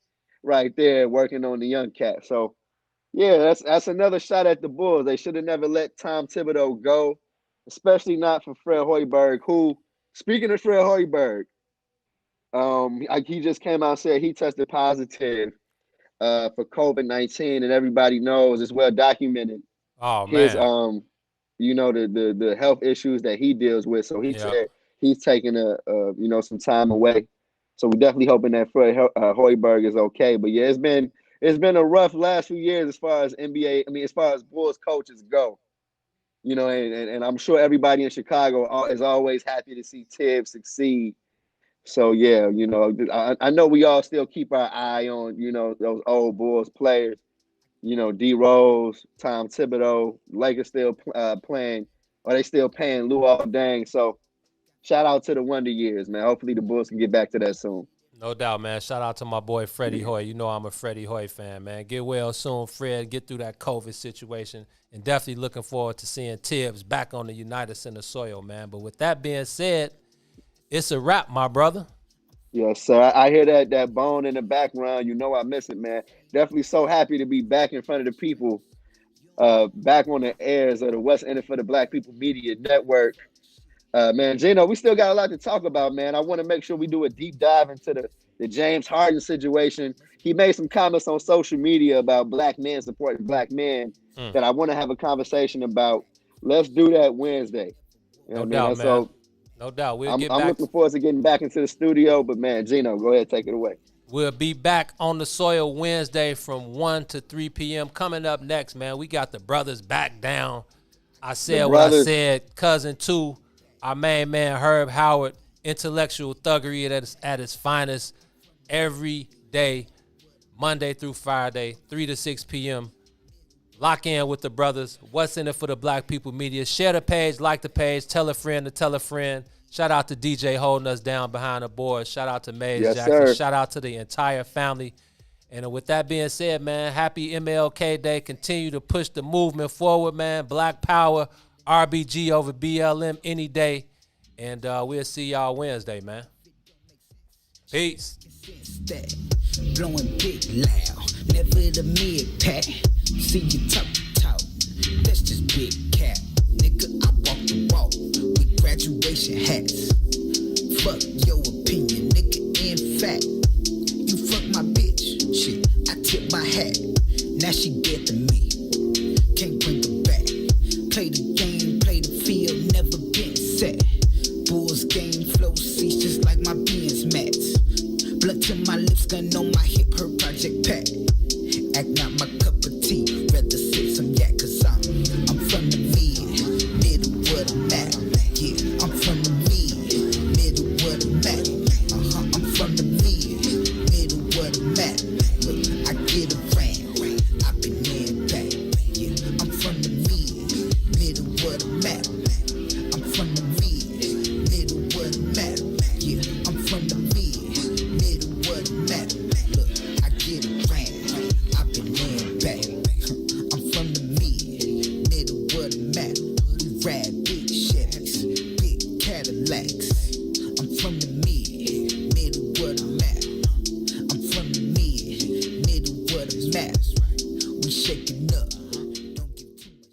right there working on the young cat. So, yeah, that's another shot at the Bulls. They should have never let Tom Thibodeau go, especially not for Fred Hoiberg, who, speaking of Fred Hoiberg, he just came out and said he tested positive for COVID-19, and everybody knows, it's well documented. Oh, his man. the health issues that he deals with. So he said he's taking some time away. So we're definitely hoping that Fred Hoiberg is okay. But yeah, it's been a rough last few years as far as NBA. I mean, as far as Bulls coaches go. And I'm sure everybody in Chicago is always happy to see Tibbs succeed. So yeah, I know we all still keep our eye on those old Bulls players. D Rose, Tom Thibodeau, Lakers still playing, or they still paying Luol Deng. So shout out to the Wonder Years, man. Hopefully the Bulls can get back to that soon. No doubt, man. Shout out to my boy Freddie Hoy. You know I'm a Freddie Hoy fan, man. Get well soon, Fred. Get through that COVID situation. And definitely looking forward to seeing Tibbs back on the United Center soil, man. But with that being said, it's a wrap, my brother. Yes, sir. I hear that bone in the background. I miss it, man. Definitely so happy to be back in front of the people, back on the airs of the West End for the Black People Media Network. Man, Gino, we still got a lot to talk about, man. I want to make sure we do a deep dive into the James Harden situation. He made some comments on social media about black men supporting black men that I want to have a conversation about. Let's do that Wednesday. No doubt, man. So, no doubt. I'm looking forward to getting back into the studio, but man, Gino, go ahead, take it away. We'll be back on the soil Wednesday from 1 to 3 p.m. Coming up next, man, we got the brothers back down. I said what I said. Cousin 2, our main man Herb Howard, intellectual thuggery at its finest every day, Monday through Friday, 3 to 6 p.m. Lock in with the brothers. What's in it for the Black People Media? Share the page, like the page, tell a friend to tell a friend. Shout out to DJ holding us down behind the board. Shout out to Maze Jackson. Sir. Shout out to the entire family. And with that being said, man, happy MLK Day. Continue to push the movement forward, man. Black Power, RBG over BLM any day. And we'll see y'all Wednesday, man. Peace. Blowing big loud, never the mid pack. See you talk, that's just big cap. Nigga, I walk the walk with graduation hats. Fuck your opinion, nigga, in fact. You fuck my bitch, shit, I tip my hat. Now she dead to me, can't bring her back. Play the game, play the field, never been set. Bulls game flow seats just like my Benz mats. Blood to my lips, gun on my hip, her project pack. Act not my cup of tea, rather sip some yak, cause I'm from the middle of the map. Yeah, I'm from the middle of the map. I'm from the middle of the map. Look, I get around, I've been in back. Yeah, I'm from the middle of the map. I'm from the middle of the map. Yeah, I'm from the middle of the map. Look, I get around, I've been in back. I'm from the middle of the map. We ride big Chevys, big Cadillacs. I'm from the middle of the map. I'm from the middle of the map. We shaking up. Don't give too much.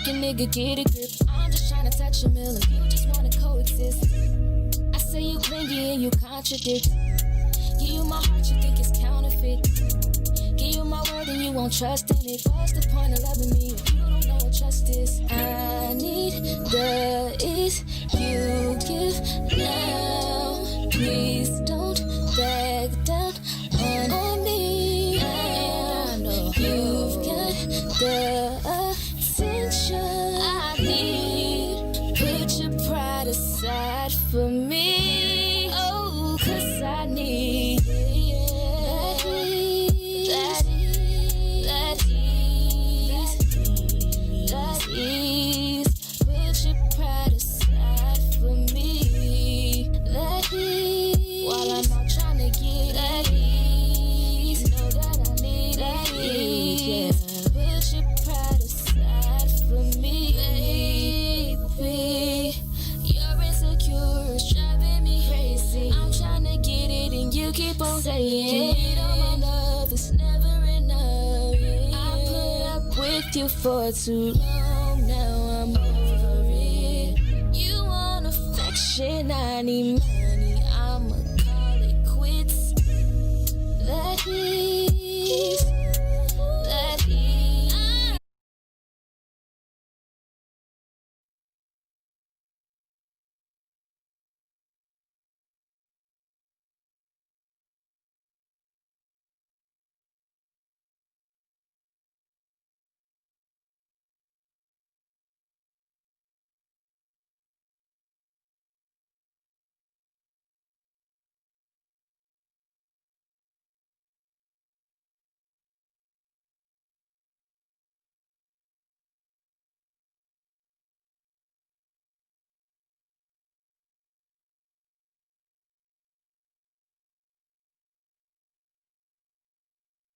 fucking nigga, get a grip. I'm just trying to touch a million, you just wanna coexist. I say you clingy and you contradict. Give you my heart, you think it's counterfeit. Give you my word and you won't trust in it. What's the point of loving me if you don't know what trust is? I need the ease you give now. Please don't back down on me. And I know you've got the attention I need. Put your pride aside for me. Oh, 'cause I need that ease. Put your pride aside for me. That ease. While I'm out trying to get that ease. Know that I need that ease. Yeah. Put your pride aside for me, baby. You're insecure, it's driving me crazy. I'm trying to get it and you keep on saying it all my love is never enough. I put up with you for too long, now I'm over it. You want affection, I need money, I'ma call it quits. That is